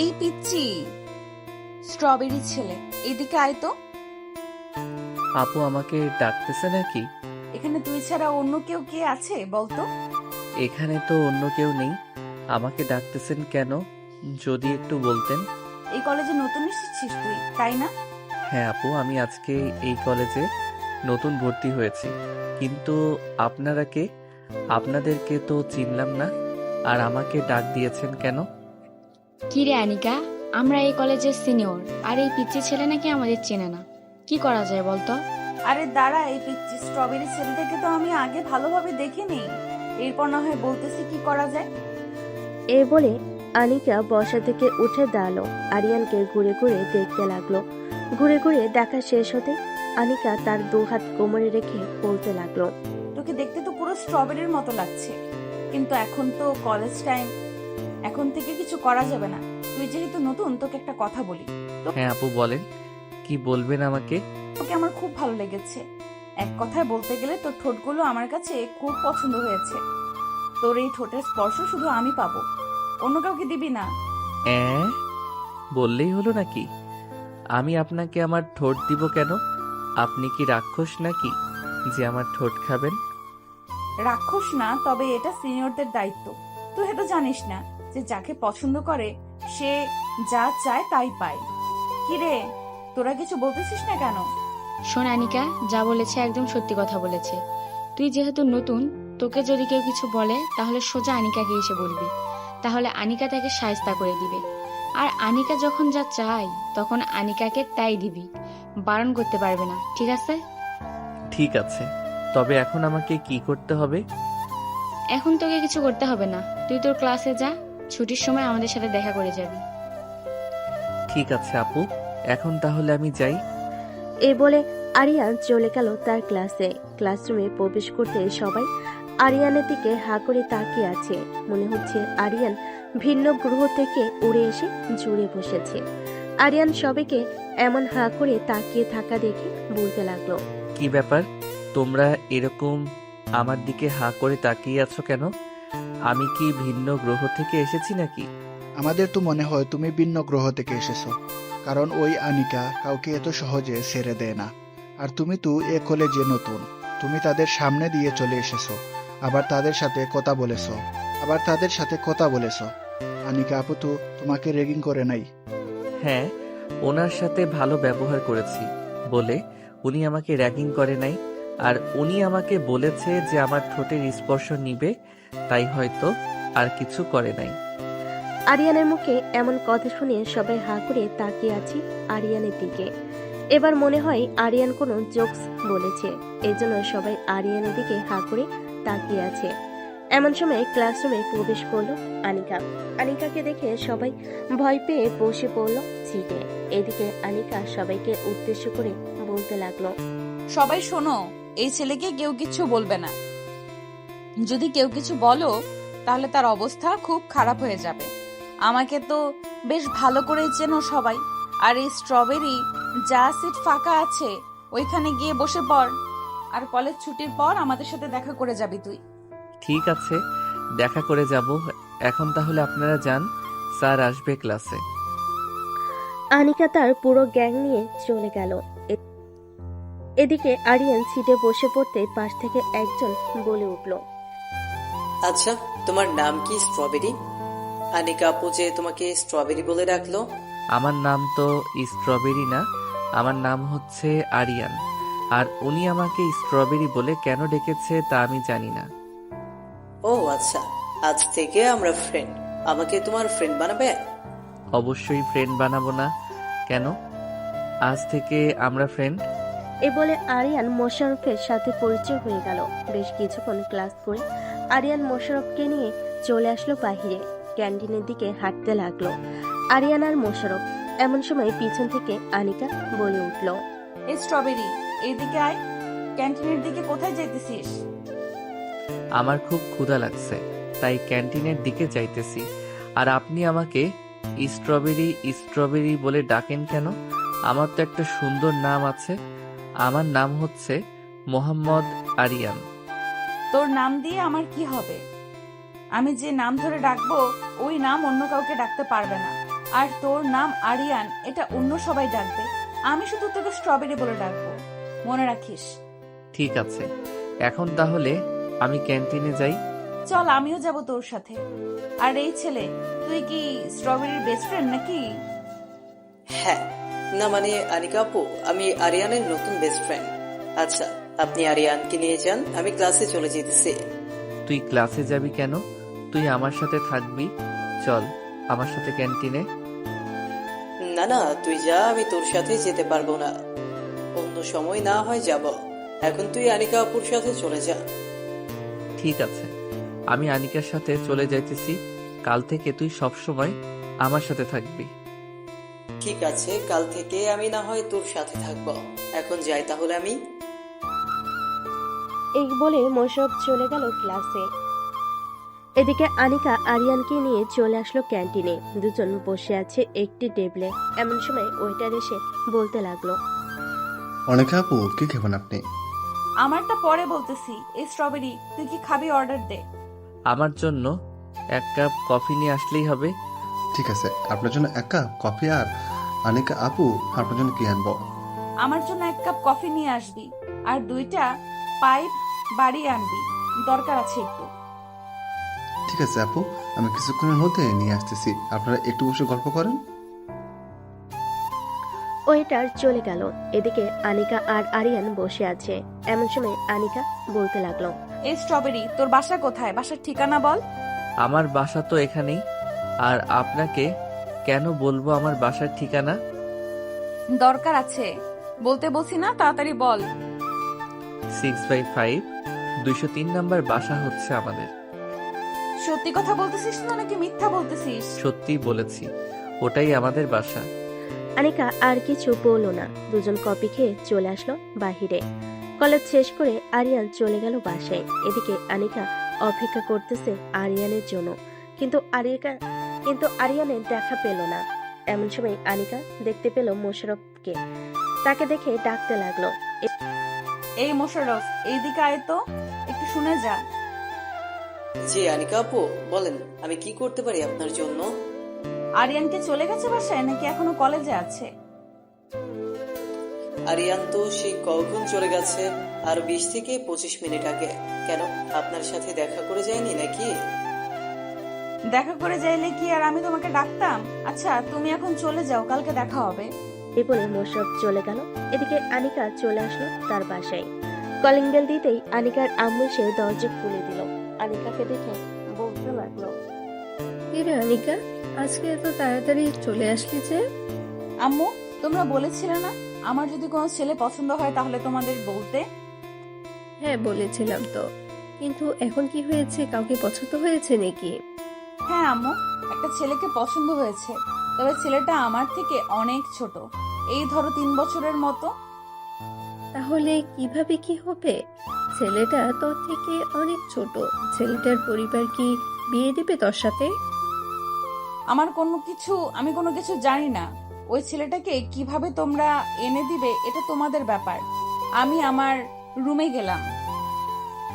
এই পিচ্চি স্ট্রবেরি ছেলে, এদিকে আয় তো। আপু আমাকে ডাকতেছে নাকি? এখানে তুই ছাড়া অন্য কেউ কে আছে বলতো? এখানে তো অন্য কেউ নেই। আমাকে ডাকতেছেন কেন যদি একটু বলতেন? এই কলেজে নতুন এসেছিস তুই, তাই না? হ্যাঁ আপু, আমি আজকে এই কলেজে নতুন ভর্তি হয়েছি। কিন্তু আপনারা কে? আপনাদেরকে তো চিনলাম না। আর আমাকে ডাক দিয়েছেন কেন? কি রে আনিকা, আমরা এই কলেজের সিনিয়র, আর এই পিচ্চি ছেলে নাকি আমাদের চেনে না। কি করা যায় বলতো? আরে দাঁড়া, এই পিচ্চি স্ট্রবেরি ছেলেটাকে তো আমি আগে ভালোভাবে দেখিনি। এরপর না হয় বলতেছি কি করা যায়। এ বলে আনিকা বসা থেকে উঠে দাঁড়ালো। আরিয়ানকে ঘুরে ঘুরে দেখতে লাগলো। ঘুরে ঘুরে দেখা শেষ হতে আনিকা তার দু হাত কোমরে রেখে বলতে লাগলো, তোকে দেখতে তো পুরো স্ট্রবেরির মতো লাগছে, কিন্তু এখন তো কলেজ টাইম, এখন থেকে কিছু করা যাবে না। তুই যেহেতু নতুন, তোকে একটা কথা বলি। হ্যাঁ আপু বলেন, কি বলবেন আমাকে? তোকে আমার খুব ভালো লেগেছে। এক কথায় বলতে গেলে তোর ঠোঁটগুলো আমার কাছে খুব পছন্দ হয়েছে। তোর এই ঠোঁটের স্পর্শ শুধু আমি পাবো, অন্য কাউকে দিবি না। অ্যাঁ, বললেই হলো নাকি? আমি আপনাকে আমার ঠোঁট দিব কেন? আপনি কি রাক্ষস নাকি যে আমার ঠোঁট খাবেন? রাক্ষস না, তবে এটা সিনিয়রদের দায়িত্ব। তুই হয়তো জানিস না যে যাকে পছন্দ করে সে যা চায় তাই পায়। কিরে, তোরা কিছু বলতেছিস না কেন? শোন আনিকা, যা বলেছে একদম সত্যি কথা বলেছে। তুই যেহেতু নতুন, তোকে যদি কেউ কিছু বলে তাহলে সোজা আনিকাকে এসে বলবি, তাহলে আনিকা তাকে শায়েস্তা করে দিবে। আর আনিকা যখন যা চায় তখন আনিকাকে তাই দিবি, বারণ করতে পারবে না, ঠিক আছে? ঠিক আছে, তবে এখন আমাকে কি করতে হবে? এখন তোকে কিছু করতে হবে না, তুই তোর ক্লাসে যা, ছুটির সময় আমাদের সাথে দেখা করে যাবি। ঠিক আছে আপু, এখন তাহলে আমি যাই। এ বলে আরিয়ান চলে গেল তার ক্লাসে। ক্লাসরুমে প্রবেশ করতে সবাই আরিয়ানের দিকে হা করে তাকিয়ে আছে। মনে হচ্ছে আরিয়ান ভিন্ন গ্রহ থেকে উড়ে এসে জুড়ে বসেছে। আরিয়ান সবাইকে এমন হা করে তাকিয়ে থাকা দেখে বলতে লাগলো, কি ব্যাপার, তোমরা এরকম আমার দিকে হা করে তাকিয়ে আছো কেন? আমি কি ভিন্ন গ্রহ থেকে এসেছি নাকি? আমাদের তো মনে হয় তুমি ভিন্ন গ্রহ থেকে এসেছো, কারণ ওই আনিকা কাউকে এত সহজে ছেড়ে দেয় না। আর তুমি তো এ কলেজে নতুন, তুমি তাদের সামনে দিয়ে চলে এসেছো, আবার তাদের সাথে কথা বলেছো। আনিকা আপু তো তোমাকে রেগিং করে নাই? হ্যাঁ, ওনার সাথে ভালো ব্যবহার করেছি বলে উনি আমাকে র্যাগিং করে নাই। আর উনি আমাকে বলেছে যে আমার ঠোঁটের স্পর্শ নিবে, তাই হয়তো আর কিছু করে নাই। আরিয়ানের মুখে এমন কথা শুনে সবাই হা করে তাকিয়ে আছে আরিয়ানের দিকে। এবার মনে হয় আরিয়ান কোনো জোকস বলেছে, এজন্য সবাই আরিয়ানের দিকে হা করে তাকিয়ে আছে। এমন সময় ক্লাসরুমে প্রবেশ করলো আনিকা। আনিকাকে দেখে সবাই ভয় পেয়ে বসে পড়লো সিটে। এদিকে আনিকা সবাইকে উদ্দেশ্য করে বলতে লাগলো, সবাই শোনো, এই ছেলেকে কেউ কিছু বলবে না। যদি কেউ কিছু বলো তাহলে তার অবস্থা খুব খারাপ হয়ে যাবে। আমাকে তো বেশ ভালো করেই চেনো সবাই। আর এই স্ট্রবেরি, যা সিট ফাঁকা আছে ওইখানে গিয়ে বসে পড়। আর কলেজ ছুটির পর আমাদের সাথে দেখা করে যাবি তুই। ঠিক আছে, দেখা করে যাব। এখন তাহলে আপনারা যান, স্যার আসবে ক্লাসে। আনিকা তার পুরো গ্যাং নিয়ে চলে গেল। এদিকে আরিয়ান সিটে বসে পড়তে পাশ থেকে একজন বলে উঠল, আচ্ছা, তোমার নাম কি স্ট্রবেরি? আনিকা আপু যে তোমাকে স্ট্রবেরি বলে ডাকলো? আমার নাম তো স্ট্রবেরি না, আমার নাম হচ্ছে আরিয়ান। আর উনি আমাকে স্ট্রবেরি বলে কেন ডেকেছে তা আমি জানি না। ও আচ্ছা, আজ থেকে আমরা ফ্রেন্ড। আমাকে তোমার ফ্রেন্ড বানাবে? অবশ্যই ফ্রেন্ড বানাবো না কেন, আজ থেকে আমরা ফ্রেন্ড। এ বলে আরিয়ান মোশাররফের সাথে পরিচয় হয়ে গেল। বেশ কিছুক্ষণ ক্লাস করে আরিয়ান মোশাররফকে নিয়ে চলে আসলো বাহিরে। ক্যান্টিনের দিকে হাঁটতে লাগলো আরিয়ান আর মোশাররফ। এমন সময় পিছন থেকে আনিকা বলে উঠল, এই স্ট্রবেরি, এইদিকে আয়। ক্যান্টিনের দিকে কোথায় যাইতেছিস? আমার খুব ক্ষুধা লাগছে, তাই ক্যান্টিনের দিকে যাইতেছি। আর আপনি আমাকে স্ট্রবেরি স্ট্রবেরি বলে ডাকেন কেন? আমার তো একটা সুন্দর নাম আছে, আমার নাম হচ্ছে মোহাম্মদ আরিয়ান। তোর নাম দিয়ে আমার কি হবে? আমি যে নাম ধরে ডাকবো ওই নাম অন্য কাউকে ডাকতে পারবে না। আর তোর নাম আরিয়ান, এটা অন্য সবাই ডাকবে, আমি শুধু তোকে স্ট্রবেরি বলে ডাকবো, মনে রাখিস। ঠিক আছে, এখন তাহলে আমি ক্যান্টিনে যাই। চল, আমিও যাব তোর সাথে। আর এই ছেলে, তুই কি স্ট্রবেরির বেস্ট ফ্রেন্ড নাকি? হ্যাঁ, না মানে আনিকা আপু, আমি আরিয়ানের নতুন বেস্ট ফ্রেন্ড। আচ্ছা, আপনি আরিয়ানকে নিয়ে যান, আমি ক্লাসে চলে যেতেছি। তুই ক্লাসে যাবি কেন? তুই আমার সাথে থাকবি। চল আমার সাথে ক্যান্টিনে। না না, তুই যা, আমি তোর সাথে যেতে পারবো না। অন্য সময় না হয় যাব, এখন তুই আনিকা আপুর সাথে চলে যা। ঠিক আছে, আমি আনিকার সাথে চলে যাইতেছি। কাল থেকে তুই সব সময় আমার সাথে থাকবি। ঠিক আছে, কাল থেকে আমি না হয় তোর সাথে থাকবো। এখন যাই তাহলে আমি। এই বলে মোশারফ চলে গেল ক্লাসে। এদিকে আনিকা আরিয়ানকে নিয়ে চলে আসলো ক্যান্টিনে। দুজন বসে আছে একটি টেবিলে। এমন সময় ওয়েটার এসে বলতে লাগলো, অনেকে আপু, কি খাবেন আপনি? আমারটা পরে বলতেছি। এই স্ট্রবেরি, তুই কি খাবি? অর্ডার দে। আমার জন্য 1 কাপ কফি নিয়ে আসলেই হবে। ঠিক আছে, আপনার জন্য 1 কাপ কফি। আর অনেকা আপু, আপনার জন্য কি আনবো? আমার জন্য 1 কাপ কফি নিয়ে আসবি, আর 2টা পাইপ বাড়িয়ে আনবি, দরকার আছে একটু। ঠিক আছে আপু, আমি কিছুক্ষণের মধ্যে নিয়ে আসতেছি। আপনারা একটু বসে গল্প করেন। ওয়েটার চলে গেল। এদিকে আনিকা আর আরিয়ান বসে আছে। এমন সময় আনিকা বলতে লাগলো, এই স্ট্রবেরি, তোর বাসা কোথায়? বাসার ঠিকানা বল। আমার বাসা তো এখানেই। আর আপনাকে কেন বলবো আমার বাসার ঠিকানা? দরকার আছে, বলতে বলছি না, তাড়াতাড়ি বল। 6/5 203 নাম্বার বাসা হচ্ছে আমাদের। সত্যি কথা বলতেছিস না নাকি মিথ্যা বলতেছিস? সত্যিই বলেছি, ওটাই আমাদের বাসা। আনিকা আর কিছু বলল না। দুজন কফি খেয়ে চলে আসলো বাহিরে। কলেজ শেষ করে আরিয়ান চলে গেল বাসায়। এদিকে আনিকা অপেক্ষা করতেছে আরিয়ানের জন্য, কিন্তু আরিয়ানের দেখা পেল না। এমন সময় আনিকা দেখতে পেল মোশাররফকে। তাকে দেখে ডাকতে লাগলো, এই মোশাররফ, এইদিকে আয় তো, একটু শুনে যা। জি আনিকা আপু, বলেন আমি কি করতে পারি আপনার জন্য? আরিয়ানকে চলে গেছে বাসায় নাকি এখনো কলেজে আছে? আরিয়ান তো সেই কখন চলে গেছে, আর 20 থেকে 25 মিনিট আগে। কেন, আপনার সাথে দেখা করে যায়নি নাকি? দেখা করে যাইলে কি আর আমি তোমাকে ডাকতাম? আচ্ছা, তুমি এখন চলে যাও, কালকে দেখা হবে। এই বলে মোশাররফ চলে গেল। এদিকে আনিকা চলে আসলো তার বাসায়। কলিং বেল দিতেই আনিকার আম্মু এসে দরজা খুলে দিল। আনিকাকে দেখে বলতে লাগলো, কিরে আনিকা, আজকে এত তাড়াতাড়ি চলে আসলি যে? আম্মু, তোমরা বলেছিলে না আমার যদি কোনো ছেলে পছন্দ হয় তাহলে তোমাদের বলতে? হ্যাঁ বলেছিলাম তো, কিন্তু এখন কি হয়েছে, কাউকে পছন্দ হয়েছে নাকি? হ্যাঁ আম্মু, একটা ছেলেকে পছন্দ হয়েছে, তবে ছেলেটা আমার থেকে অনেক ছোট, এই ধরো 3 বছরের মতো। তাহলে কিভাবে কি হবে? ছেলেটা তোর থেকে অনেক ছোট, ছেলেটার পরিবার কি বিয়ে দিবে তোর সাথে? আমি কোনো কিছু জানি না। ওই ছেলেটাকে কিভাবে তোমরা এনে দিবে এটা তোমাদের ব্যাপার। আমি আমার রুমে গেলাম,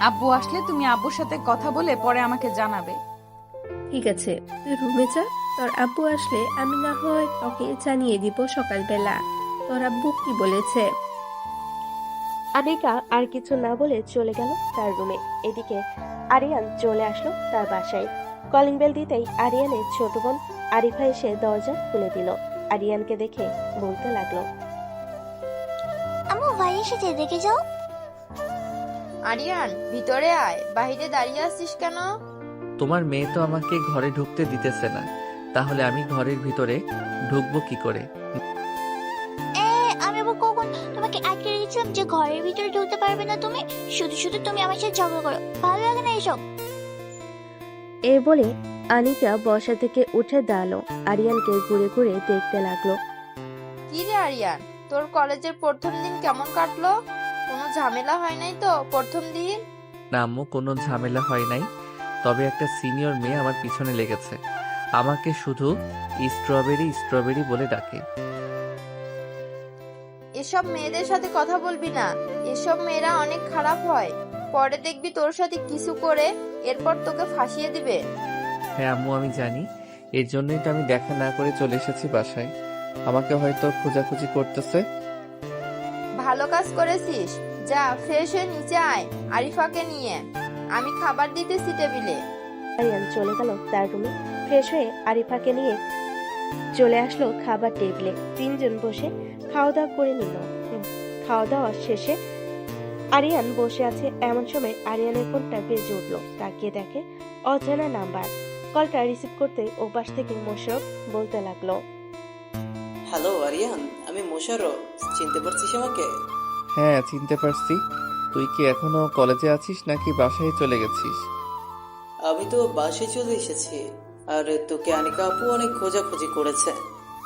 আব্বু আসলে তুমি আব্বুর সাথে কথা বলে পরে আমাকে জানাবে। ঠিক আছে, তুই রুমে যা, তোর আব্বু আসলে আমি না হয় তোকে জানিয়ে দিব সকালবেলা তোর আব্বু কি বলেছে। আনিকা আর কিছু না বলে চলে গেল তার রুমে। এদিকে আরিয়ান চলে আসলো তার বাসায়। কলিং বেল দিতেই আরিয়ানের ছোট বোন আরিফা এসে দরজা খুলে দিল। আরিয়ানকে দেখে বলতে লাগলো, আম্মু, ভাই এসেছে, দেখে যাও। আরিয়ান, ভিতরে আয়, বাইরে দাঁড়িয়ে আছিস কেন? তোমার মেয়ে তো আমাকে ঘরে ঢুকতে দিতেছে না, তাহলে আমি ঘরের ভিতরে ঢুকবো কি করে? আমি আবার কখন তোমাকে আটকে রেখেছিলাম যে ঘরের ভিতরে ঢুকতে পারবে না তুমি? শুধু শুধু তুমি আমার সাথে ঝগড়া করো, ভালো লাগে না এসব। এ বলে আনিকা বসা থেকে উঠে দাঁড়ালো। আরিয়ানকে ঘুরে ঘুরে দেখতে লাগলো। কি রে আরিয়ান, তোর কলেজের প্রথম দিন কেমন কাটলো? কোনো ঝামেলা হয় নাই তো প্রথম দিন? না আম্মু, কোনো ঝামেলা হয় নাই, তবে একটা সিনিয়র মেয়ে আমার পিছনে লেগেছে। আমাকে শুধু স্ট্রবেরি স্ট্রবেরি বলে ডাকে। এসব মেয়েদের সাথে কথা বলবি না, এসব মেয়েরা অনেক খারাপ হয়, পরে দেখবি তোর সাথে কিছু করে এরপর তোকে ফাঁসিয়ে দিবে। হ্যাঁ আম্মু, আমি জানি, এর জন্যই তো আমি দেখা না করে চলে এসেছি বাসায়। আমাকে হয়তো খোঁজাখুঁজি করতেছে। ভালো কাজ করেছিস। যা ফ্রেশ হয়ে নিচে আয় আরিফাকে নিয়ে, আমি খাবার দিতেছি টেবিলে। আরিয়ান চলে গেল তার রুমে। ফ্রেশ হয়ে আরিফাকে নিয়ে চলে আসলো খাবার টেবিলে। তিনজন বসে খাওয়া দাওয়া করে নিল। খাওয়া দাওয়া শেষে আরিয়ান বসে আছে, এমন সময় আরিয়ানের ফোনটা বেজে উঠল। তাকিয়ে দেখে অজানা নাম্বার। কলটা রিসিভ করতে ওপাশ থেকে মোশাররফ বলতে লাগলো, হ্যালো আরিয়ান, আমি মোশাররফ। চিনতে পারছিস আমাকে? হ্যাঁ, চিনতে পারছি। তুই কি এখনো কলেজে আছিস নাকি বাসায় চলে গেছিস? আমি তো বাসায় চলে এসেছি। আর তোকে আনিকা আপু অনেক খোঁজাখুঁজি করেছে।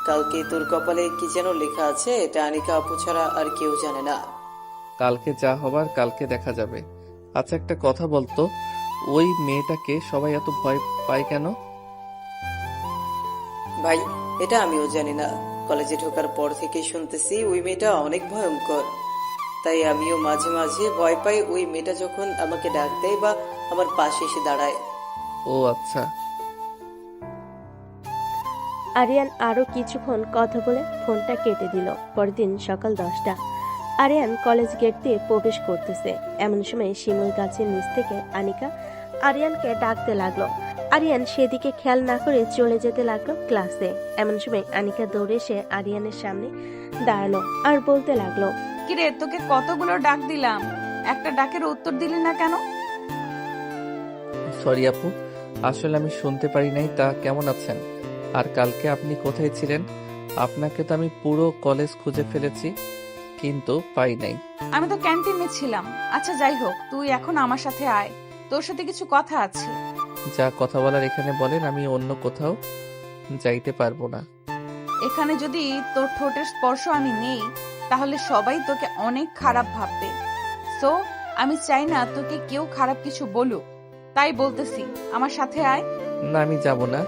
কালকে তোর কপালে কি যেন লেখা আছে, এটা আনিকা আপু ছাড়া আর কেউ জানে না। কালকে যা হবার কালকে দেখা যাবে। আচ্ছা, একটা কথা বলতো, ওই মেয়েটাকে সবাই এত ভয় পায় কেন? ভাই, এটা আমিও জানি না। কলেজে ঢোকার পর থেকে শুনতেছি ওই মেয়েটা অনেক ভয়ঙ্কর। তাই আমিও মাঝে মাঝে ভয় পাই ওই মেয়েটা যখন আমাকে ডাক দেয় বা আমার পাশে এসে দাঁড়ায়। ও আচ্ছা। আরিয়ান আরো কিছুক্ষণ কথা বলে ফোনটা কেটে দিল। পরদিন সকাল 10টা। আরিয়ান কলেজ গেট দিয়ে প্রবেশ করতেছে। এমন সময় শিমুল গাছের নিচ থেকে আনিকা আরিয়ানকে ডাকতে লাগলো। আরিয়ান সেদিকে খেয়াল না করে চলে যেতে লাগলো ক্লাসে। এমন সময় আনিকা দৌড়ে এসে আরিয়ানের সামনে দাঁড়ালো আর বলতে লাগলো, কিরে, তোকে কতগুলো ডাক দিলাম, একটা ডাকের উত্তর দিলি না কেন? সরি আপু, আসলে আমি শুনতে পারি নাই। তা কেমন আছেন? আর কালকে আপনি কোথায় ছিলেন? আপনাকে তো আমি পুরো কলেজ খুঁজে ফেলেছি, কিন্তু পাই নাই। আমি তো ক্যান্টিনে ছিলাম। আচ্ছা যাই হোক, তুই এখন আমার সাথে আয়, তোর সাথে কিছু কথা আছে। যা কথা বলার এখানে বলেন, আমি অন্য কোথাও যাইতে পারবো না। এখানে যদি তোর ঠোঁটের স্পর্শ আমি নেই, তাহলে সবাই তোকে অনেক খারাপ ভাববে। সো আমি চাই না তোকে কেউ খারাপ কিছু বলুক, তাই বলতেছি আমার সাথে আয়। না, আমি যাব না।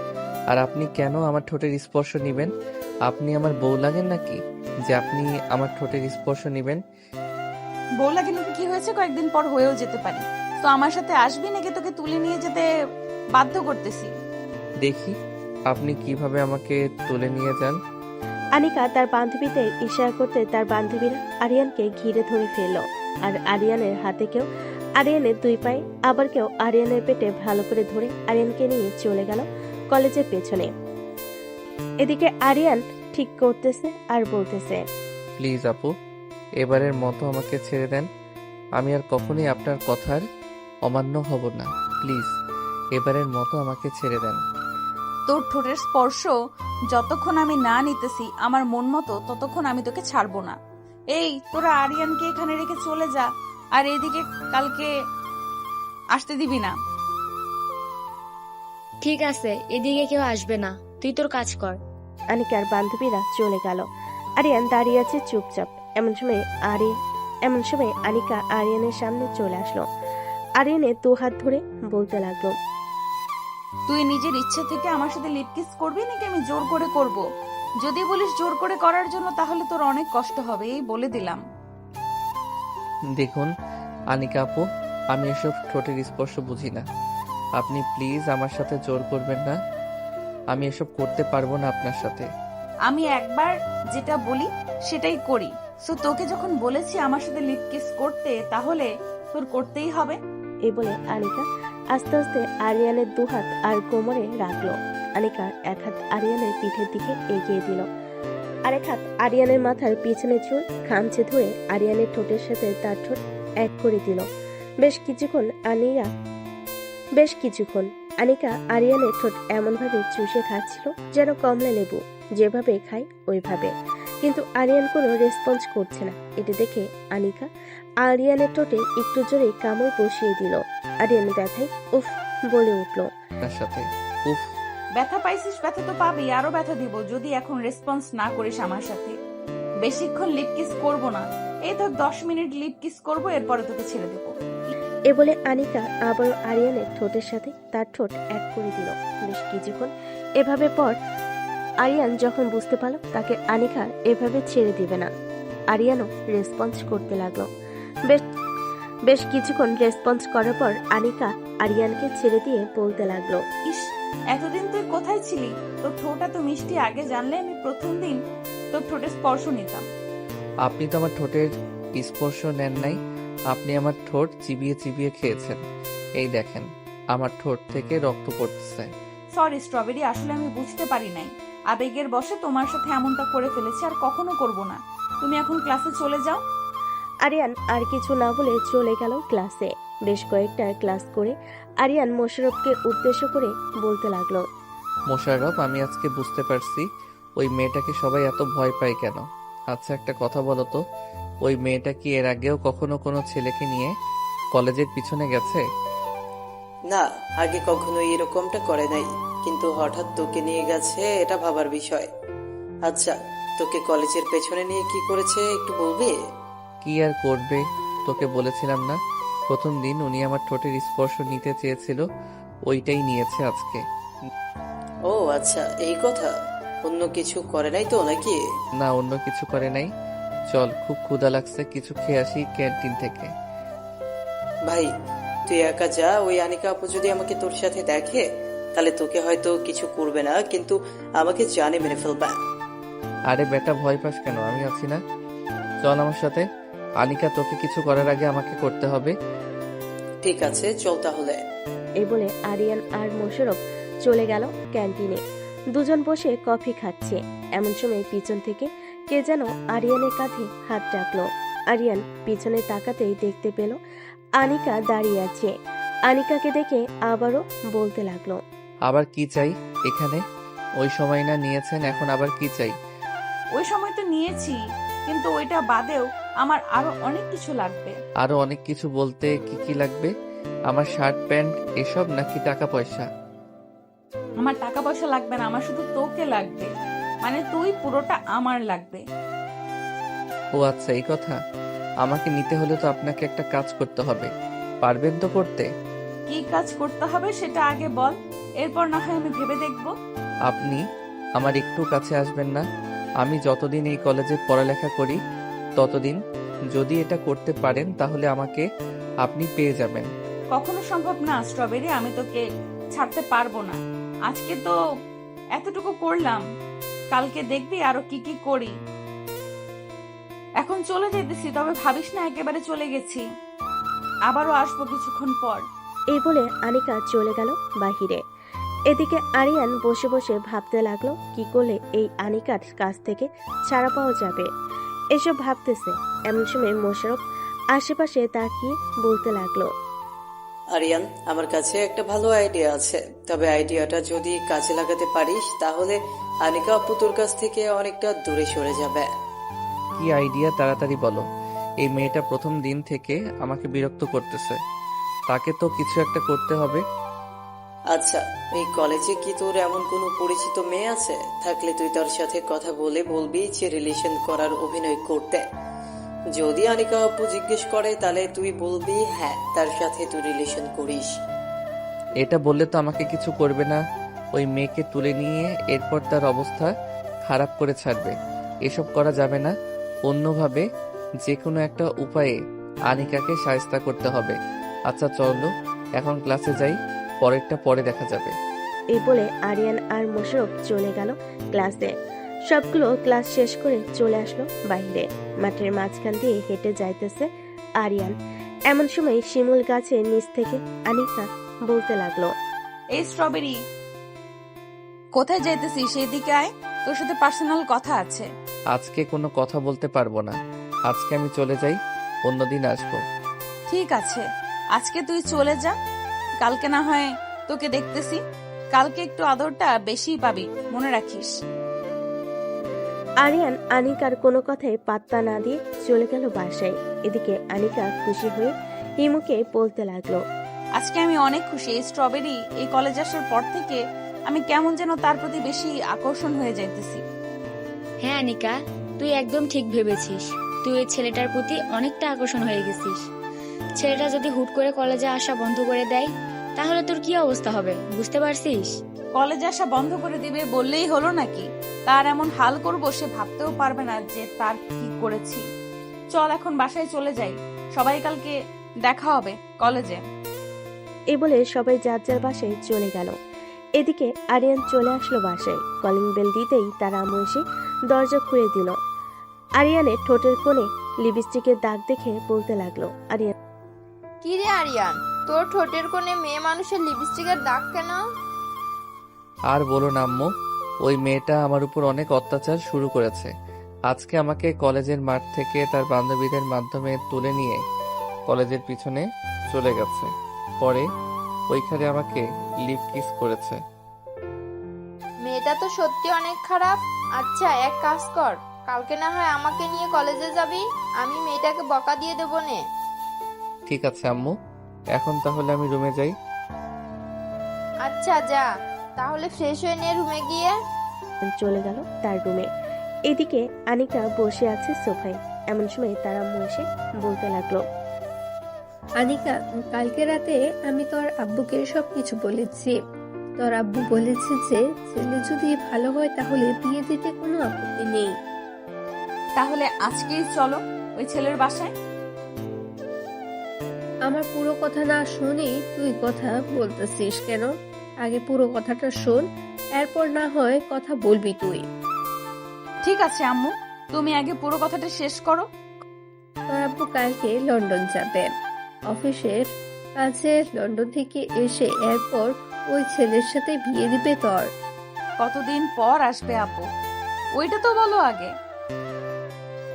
আর আপনি কেন আমার ঠোঁটের স্পর্শ নিবেন? আপনি আমার বউ লাগেন নাকি যে আপনি আমার ঠোঁটের স্পর্শ নিবেন? বউ লাগে নাকি কি হয়েছে, কয়েকদিন পর হয়েও যেতে পারি। তো আমার সাথে আসবি নাকি তোকে তুলে নিয়ে যেতে বাধ্য করতেছি? দেখি আপনি কিভাবে আমাকে তুলে নিয়ে যান। আনিকা তার বান্ধবীদের ইশারা করতে তার বান্ধবীরা আরিয়ানকে ঘিরে ধরে ফেলল। আর আরিয়ানের হাতে কেউ আরিয়ানের দুই পায়ে, আবার কেউ আরিয়ানের পেটে ভালো করে ধরে আরিয়ানকে নিয়ে চলে গেল কলেজের পেছনে। এদিকে আরিয়ান ঠিক করতেছে আর বলতেছে, প্লিজ আপু, এবারের মতো আমাকে ছেড়ে দেন। আমি আর কখনোই আপনার কথার অমান্য হব না। প্লিজ এবারের মতো আমাকে ছেড়ে দেন। তোর ঠোঁটের স্পর্শ যতক্ষণ আমি না নিতেছি আমার মন মতো, ততক্ষণ আমি তোকে ছাড়বো না। এই তোরা আরিয়ানকে এখানে রেখে চলে যা, আর এদিকে কালকে আসতে দিবি না। ঠিক আছে, এদিকে কেউ আসবে না, তুই তোর কাজ কর। আনিকার বান্ধবীরা চলে গেল। আরিয়ান দাঁড়িয়ে আছে চুপচাপ। এমন সময় আনিকা আরিয়ানের সামনে চলে আসলো। আরিয়ানের দু হাত ধরে বলতে লাগলো, তুই নিজের ইচ্ছে থেকে আমার সাথে লিপ কিস করবি নাকি আমি জোর করে করব? যদি বলিস জোর করে করার জন্য, তাহলে তোর অনেক কষ্ট হবে, এই বলে দিলাম। দেখুন আনিকা আপু, আমি এসব ঠোঁটের স্পর্শ বুঝি না। আপনি প্লিজ আমার সাথে জোর করবেন না। আমি এসব করতে পারবো না আপনার সাথে। আমি একবার যেটা বলি সেটাই করি। সো তোকে যখন বলেছি আমার সাথে লিপ কিস করতে, তাহলে তোর করতেই হবে। এই বলে আনিকা আস্তে আস্তে আরিয়ানের দু হাত আর কোমরে রাখলো। আনিকা এক হাত আরিয়ানের পিঠের দিকে এগিয়ে দিল, আরেক হাত আরিয়ানের মাথার পিছনে চুল খামচে ধরে আরিয়ানের ঠোঁটের সাথে তার ঠোঁট এক করে দিল। বেশ কিছুক্ষণ আনিকা আরিয়ানের ঠোঁট এমনভাবে চুষে খাচ্ছিল যেন কমলা লেবু যেভাবে খায় ওইভাবে, কিন্তু আরিয়ান কোনো রেসপন্স করছে না। এটা দেখে আনিকা আরিয়ানের ঠোঁটে একটু জোরে কামড় বসিয়ে দিল। আরিয়ান ব্যথায় উফ বলে উঠল। আপনার সাথে উফ। ব্যথা পাইছিস, ব্যথা তো পাবি, আরো ব্যথা দিব যদি এখন রেসপন্স না করিস আমার সাথে। বেশিক্ষণ লিপ কিস করবো না, এই তো 10 মিনিট লিপ কিস করবো, এরপরে তোকে ছেড়ে দেবো। এ বলে আনিকা আবারও আরিয়ানের ঠোঁটের সাথে তার ঠোঁট এক করে দিল। বেশ কিছুক্ষণ এভাবে পর আরিয়ান যখন বুঝতে পারল তাকে আনিকা এভাবে ছেড়ে দিবে না, আরিয়ানও রেসপন্স করতে লাগলো। বেশ কিছুক্ষণ রেসপন্স করার পর আনিকা আরিয়ানকে ছেড়ে দিয়ে বলতে লাগলো, ইস, এতদিন তুই কোথায় ছিলি? তোর ঠোঁট এত মিষ্টি, আগে জানলে আমি প্রথম দিন তোর ঠোঁটে স্পর্শ নিতাম। আপনি তো আমার ঠোঁটের স্পর্শ নেন নাই, আপনি আমার ঠোঁট চিবিয়ে চিবিয়ে খেয়েছেন। এই দেখেন, আমার ঠোঁট থেকে রক্ত পড়তেছে। সরি স্ট্রবেরি, আসলে আমি বুঝতে পারি নাই, আবেগের বশে তোমার সাথে এমনটা করে ফেলেছি, আর কখনো করব না। তুমি এখন ক্লাসে চলে যাও। আরিয়ান আর কিছু না বলে চলে গেল ক্লাসে। বেশ কয়েকটা ক্লাস করে আরিয়ান মোশাররফকে উদ্দেশ্য করে বলতে লাগলো, মোশাররফ, আমি আজকে বুঝতে পারছি ওই মেয়েটাকে সবাই এত ভয় পায় কেন। আচ্ছা, একটা কথা বলো তো, ওই মেয়েটা কি এর আগেও কখনো কোনো ছেলেকে নিয়ে কলেজের পিছনে গেছে? না, আগে কখনো এরকমটা করে নাই, কিন্তু হঠাৎ তোকে নিয়ে গেছে, এটা ভাবার বিষয়। আচ্ছা, তোকে কলেজের পেছনে নিয়ে কি করেছে একটু বলবি? কি আর করবে, তোকে বলেছিলাম না প্রথম দিন উনি আমার ঠোঁটের স্পর্শ নিতে চেয়েছিল, ওইটাই নিয়েছে আজকে। ও আচ্ছা, এই কথা। অন্য কিছু করে নাই তো নাকি? না, অন্য কিছু করে নাই। চল, খুব ক্ষুধা লাগছে, কিছু খেয়ে আসি ক্যান্টিন থেকে। ভাই, তুই একা যা। ওই আনিকা আপু যদি আমাকে তোর সাথে দেখে, তাহলে তোকে হয়তো কিছু করবে না, কিন্তু আমাকে জানে মেরে ফেলবে। আরে বেটা, ভয় পাস কেন? আমি আছি না, চল আমার সাথে। আনিকা, তোকে কিছু করার আগে আমাকে করতে হবে। ঠিক আছে, চল তাহলে। এই বলে আরিয়ান আর মোশাররফ চলে গেল ক্যান্টিনে। দুজন বসে কফি খাচ্ছে। এমন সময় পিছন থেকে কে যেন আরিয়ানের কাঁধে হাত রাখলো। আরিয়ান পিছনে তাকাতেই দেখতে পেল আনিকা দাঁড়িয়ে আছে। আনিকাকে দেখে আবারও বলতে লাগলো, আবার কি চাই এখানে? ওই সময় না নিয়েছেন, এখন আবার কি চাই? ওই সময় তো নিয়েছি, কিন্তু ওইটা বাদেও আমার আরো অনেক কিছু লাগবে। আরো অনেক কিছু বলতে কি কি লাগবে? আমার শার্ট প্যান্ট এসব, নাকি টাকা পয়সা? আমার টাকা পয়সা লাগবে না, আমার শুধু তোকে লাগবে, মানে তুই পুরোটা আমার লাগবে। ও আচ্ছা, এই কথা। আমাকে নিতে হলে তো আপনাকে একটা কাজ করতে হবে, পারবেন তো করতে? কি কাজ করতে হবে সেটা আগে বল, এরপর না হয় আমি ভেবে দেখবো। আপনি আমার একটু কাছে আসবেন না? আমি যতদিন এই কলেজে পড়ালেখা করি ততদিন, যদি এটা করতে পারেন তাহলে আমাকে আপনি পেয়ে যাবেন। কখনো সম্ভব না স্ট্রবেরি, আমি তোকে ছাড়তে পারবো না। আজকে তো এতটুকু করলাম, কালকে দেখবি আরো কি কি করি। এখন চলে যেতেছি, তবে ভাবিস না একেবারে চলে গেছি, আবারও আসবো কিছুক্ষণ পর। এই বলে আনিকা চলে গেল বাহিরে। এদিকে আরিয়ান বসে বসে ভাবতে লাগলো কি করলে এই আনিকার কাছ থেকে ছাড়া পাওয়া যাবে। এসব ভাবতেছে এমন সময় মোশাররফ আশেপাশে তাকিয়ে বলতে লাগলো, আরিয়ান, আমার কাছে একটা ভালো আইডিয়া আছে, তবে আইডিয়াটা যদি কাজে লাগাতে পারিস তাহলে আনিকা আপু তোর কাছ থেকে অনেকটা দূরে সরে যাবে। কি আইডিয়া, তাড়াতাড়ি বলো। এই মেয়েটা প্রথম দিন থেকে আমাকে বিরক্ত করতেছে, তাকে তো কিছু একটা করতে হবে। আচ্ছা, এই কলেজে কি তোর এমন কোনো পরিচিত মেয়ে আছে? থাকলে তুই তার সাথে কথা বলে বলবি যে রিলেশন করার অভিনয় করতে। যদি আনিকা আপু জিজ্ঞেস করে তাহলে তুই বলবি হ্যাঁ, তার সাথে তুই রিলেশন করিস। এটা বললে তো আমাকে কিছু করবে না, ওই মেয়েকে তুলে নিয়ে এরপর তার অবস্থা খারাপ করে ছাড়বে। এসব করা যাবে না, অন্যভাবে যে কোনো একটা উপায়ে আনিকাকে শায়েস্তা করতে হবে। আচ্ছা চলো, এখন ক্লাসে যাই, পরেরটা পরে দেখা যাবে। এই বলে আরিয়ান আর মোশাররফ চলে গেল ক্লাসে। সবগুলো ক্লাস শেষ করে চলে আসলো বাইরে। মাঠের মাঝখান দিয়ে হেঁটে যাইতেছে আরিয়ান। এমন সময় শিমুল গাছের নিচ থেকে আনিকা বলতে লাগলো, এই স্ট্রবেরি, কোথায় যাইতেছিস? সেই দিকে আয়, তোর সাথে পার্সোনাল কথা আছে। আজকে কোনো কথা বলতে পারবো না, আজকে আমি চলে যাই, অন্যদিন আসবো। ঠিক আছে, আজকে তুই চলে যা, কালকে না হয় তোকে দেখতেছি। কালকে একটু আদরটা বেশিই পাবি, মনে রাখিস। আরিয়ান আনিকার কোনো কথায় পাত্তা না দিয়ে চলে গেল বাসায়। এদিকে আনিকা খুশি হয়ে হিমুকে বলতে লাগলো, আজকে আমি অনেক খুশি। এই স্ট্রবেরি এই কলেজ আসার পর থেকে আমি কেমন যেন তার প্রতি বেশি আকর্ষণ হয়ে যাইতেছি। হ্যাঁ আনিকা, তুই একদম ঠিক ভেবেছিস। তুই ওই ছেলেটার প্রতি অনেকটা আকর্ষণ হয়ে গেছিস। ছেলেটা যদি হুট করে কলেজে আসা বন্ধ করে দেয় তাহলে তোর কি অবস্থা হবে বুঝতে পারছিস? কলেজে আসা বন্ধ করে দিবে বললেই হলো নাকি? তার এমন হাল করবো সে ভাবতেও পারবে না যে তার কি করেছি। চল এখন বাসায় চলে যাই, সবাই কালকে দেখা হবে কলেজে। এই বলে সবাই যার যার বাসায় চলে গেল। এদিকে আরিয়ান চলে আসলো বাসায়। কলিং বেল দিতেই তার আম্মু এসে দরজা খুলে দিল। আরিয়ানের ঠোঁটের কোণে লিপস্টিকের দাগ দেখে বলতে লাগলো, আরিয়ান কি রে আরিয়ান, তোর ঠোঁটের কোণে মেয়ে মানুষের লিপস্টিকের দাগ কেন? আর বলো না আম্মু, ওই মেয়েটা আমার উপর অনেক অত্যাচার শুরু করেছে। আজকে আমাকে কলেজের মাঠ থেকে তার বান্ধবীদের মাধ্যমে তুলে নিয়ে কলেজের পিছনে চলে গেছে। পরে ওইখানে আমাকে লিপ কিস করেছে। মেয়েটা তো সত্যি অনেক খারাপ। আচ্ছা এক কাজ কর, কালকে না হয় আমাকে নিয়ে কলেজে যাবি, আমি মেয়েটাকে বকা দিয়ে দেবো নে। ঠিক আছে আম্মু, এখন তাহলে আমি রুমে যাই। আচ্ছা যা, তাহলে ফ্রেশ হয়ে নে রুমে গিয়ে। চলে গেল তার রুমে। এদিকে আনিকা বসে আছে সোফায়। এমন সময় তার আম্মু এসে বলতে লাগলো, আনিকা, কালকে রাতে আমি তোর আব্বুকে সবকিছু বলেছি। তোর আব্বু বলেছে যে ছেলে যদি ভালো হয় তাহলে বিয়ে দিতে কোনো আপত্তি নেই। তাহলে আজকেই চলো ওই ছেলের বাসায়। আমার পুরো কথা না শুনে তুই কথা বলতেছিস কেন? আগে পুরো কথাটা শোন, এরপর না হয় কথা বলবি তুই। ঠিক আছে আম্মু, তুমি আগে পুরো কথাটা শেষ করো। তোর আব্বু কালকে লন্ডন যাবে অফিসের কাছে। লন্ডন থেকে এসে এরপর ওই ছেলের সাথে বিয়ে দিবে তোর। কতদিন পর আসবে আপু, ওইটা তো বলো আগে।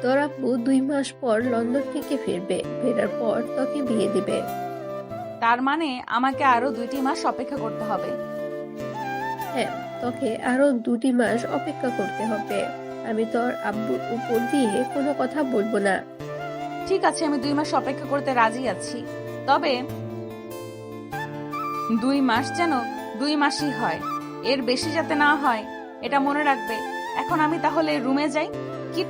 তোর আব্বু 2 মাস পর লন্ডন থেকে ফিরবে, ফেরার পর তোকে বিয়ে দিবে। তার মানে আমাকে আরো 2টি মাস অপেক্ষা করতে হবে। হ্যাঁ, তোকে আরো 2 মাস অপেক্ষা করতে হবে। আমি তোর আব্বুর উপর দিয়ে কোনো কথা বলবো না। ঠিক আছে, আমি 2 মাস অপেক্ষা করতে রাজি আছি, তবে 2 মাস যেন 2 মাসই হয়, এর বেশি যাতে না হয়, এটা মনে রাখবে। এখন আমি তাহলে রুমে যাই। কি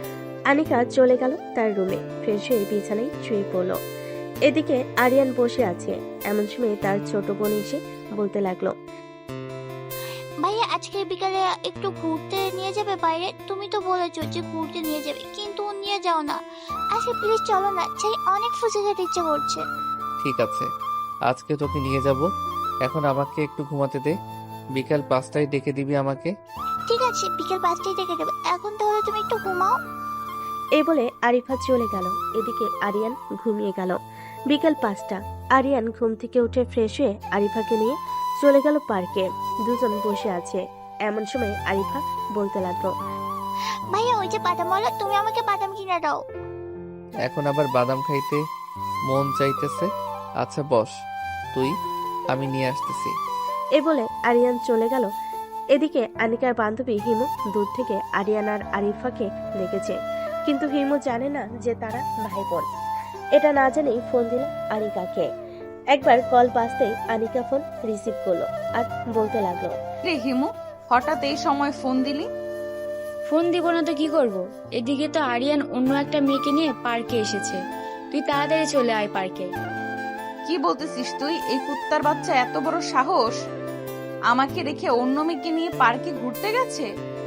আনিকা চলে গেল তার রুমে। ফ্রেশ হয়ে বিছানায় শুয়ে পড়ল। এদিকে আরিয়ান বসে আছে। এমন সময় তার ছোট বোন এসে বলতে লাগলো, ভাইয়া আজকে বিকালে একটু ঘুরতে নিয়ে যাবে বাইরে? তুমি তো বলেছো যে ঘুরতে নিয়ে যাবে, কিন্তু নিয়ে যাও না। আজকে প্লিজ চলো না, চাই অনেক ফুচকা খেতে ইচ্ছে করছে। ঠিক আছে, আজকে তোকে নিয়ে যাব। এখন আমাকে একটু ঘুমাতে দে, বিকাল 5টায় ডেকে দিবি আমাকে। ঠিক আছে, বিকেল 5টায় ডেকে দেবে। এখন তাহলে তুমি একটু ঘুমাও। এই বলে আরিফা চলে গেল। এদিকে আরিয়ান ঘুমিয়ে গেল। বিকেল 5টা। আরিয়ান ঘুম থেকে উঠে ফ্রেশ হয়ে আরিফাকে নিয়ে চলে গেল পার্কে। দুজন বসে আছে। এমন সময় আরিফা বলতে লাগলো, ভাইয়া ওই যে বাদাম বলো, তুমি আমাকে বাদাম কিনে দাও। এখন আবার বাদাম খাইতে মন চাইতেছে। আচ্ছা বস তুই, আমি নিয়ে আসতেছি। এই বলে আরিয়ান চলে গেল। এদিকে আনিকার বান্ধবী হিমু দূর থেকে আরিয়ান আর আরিফাকে দেখেছে, কিন্তু হিমু জানে না যে তারা ভাই বোন। এটা না জেনেই ফোন দিল আনিকাকে। একবার কল বাজতেই আনিকা ফোন রিসিভ করলো আর বলতে লাগলো, রে হিমু, হঠাৎ এই সময় ফোন দিলি? ফোন দিব না তো কি করব? এদিকে তো আরিয়ান অন্য একটা মেয়েকে নিয়ে পার্কে এসেছে। তুই তাড়াতাড়ি চলে আয় পার্কে। কি বলতেছিস তুই? এই কুত্তার বাচ্চা এত বড় সাহস আমাকে রেখে অন্য মেয়েকে নিয়ে পার্কে ঘুরতে গেছে?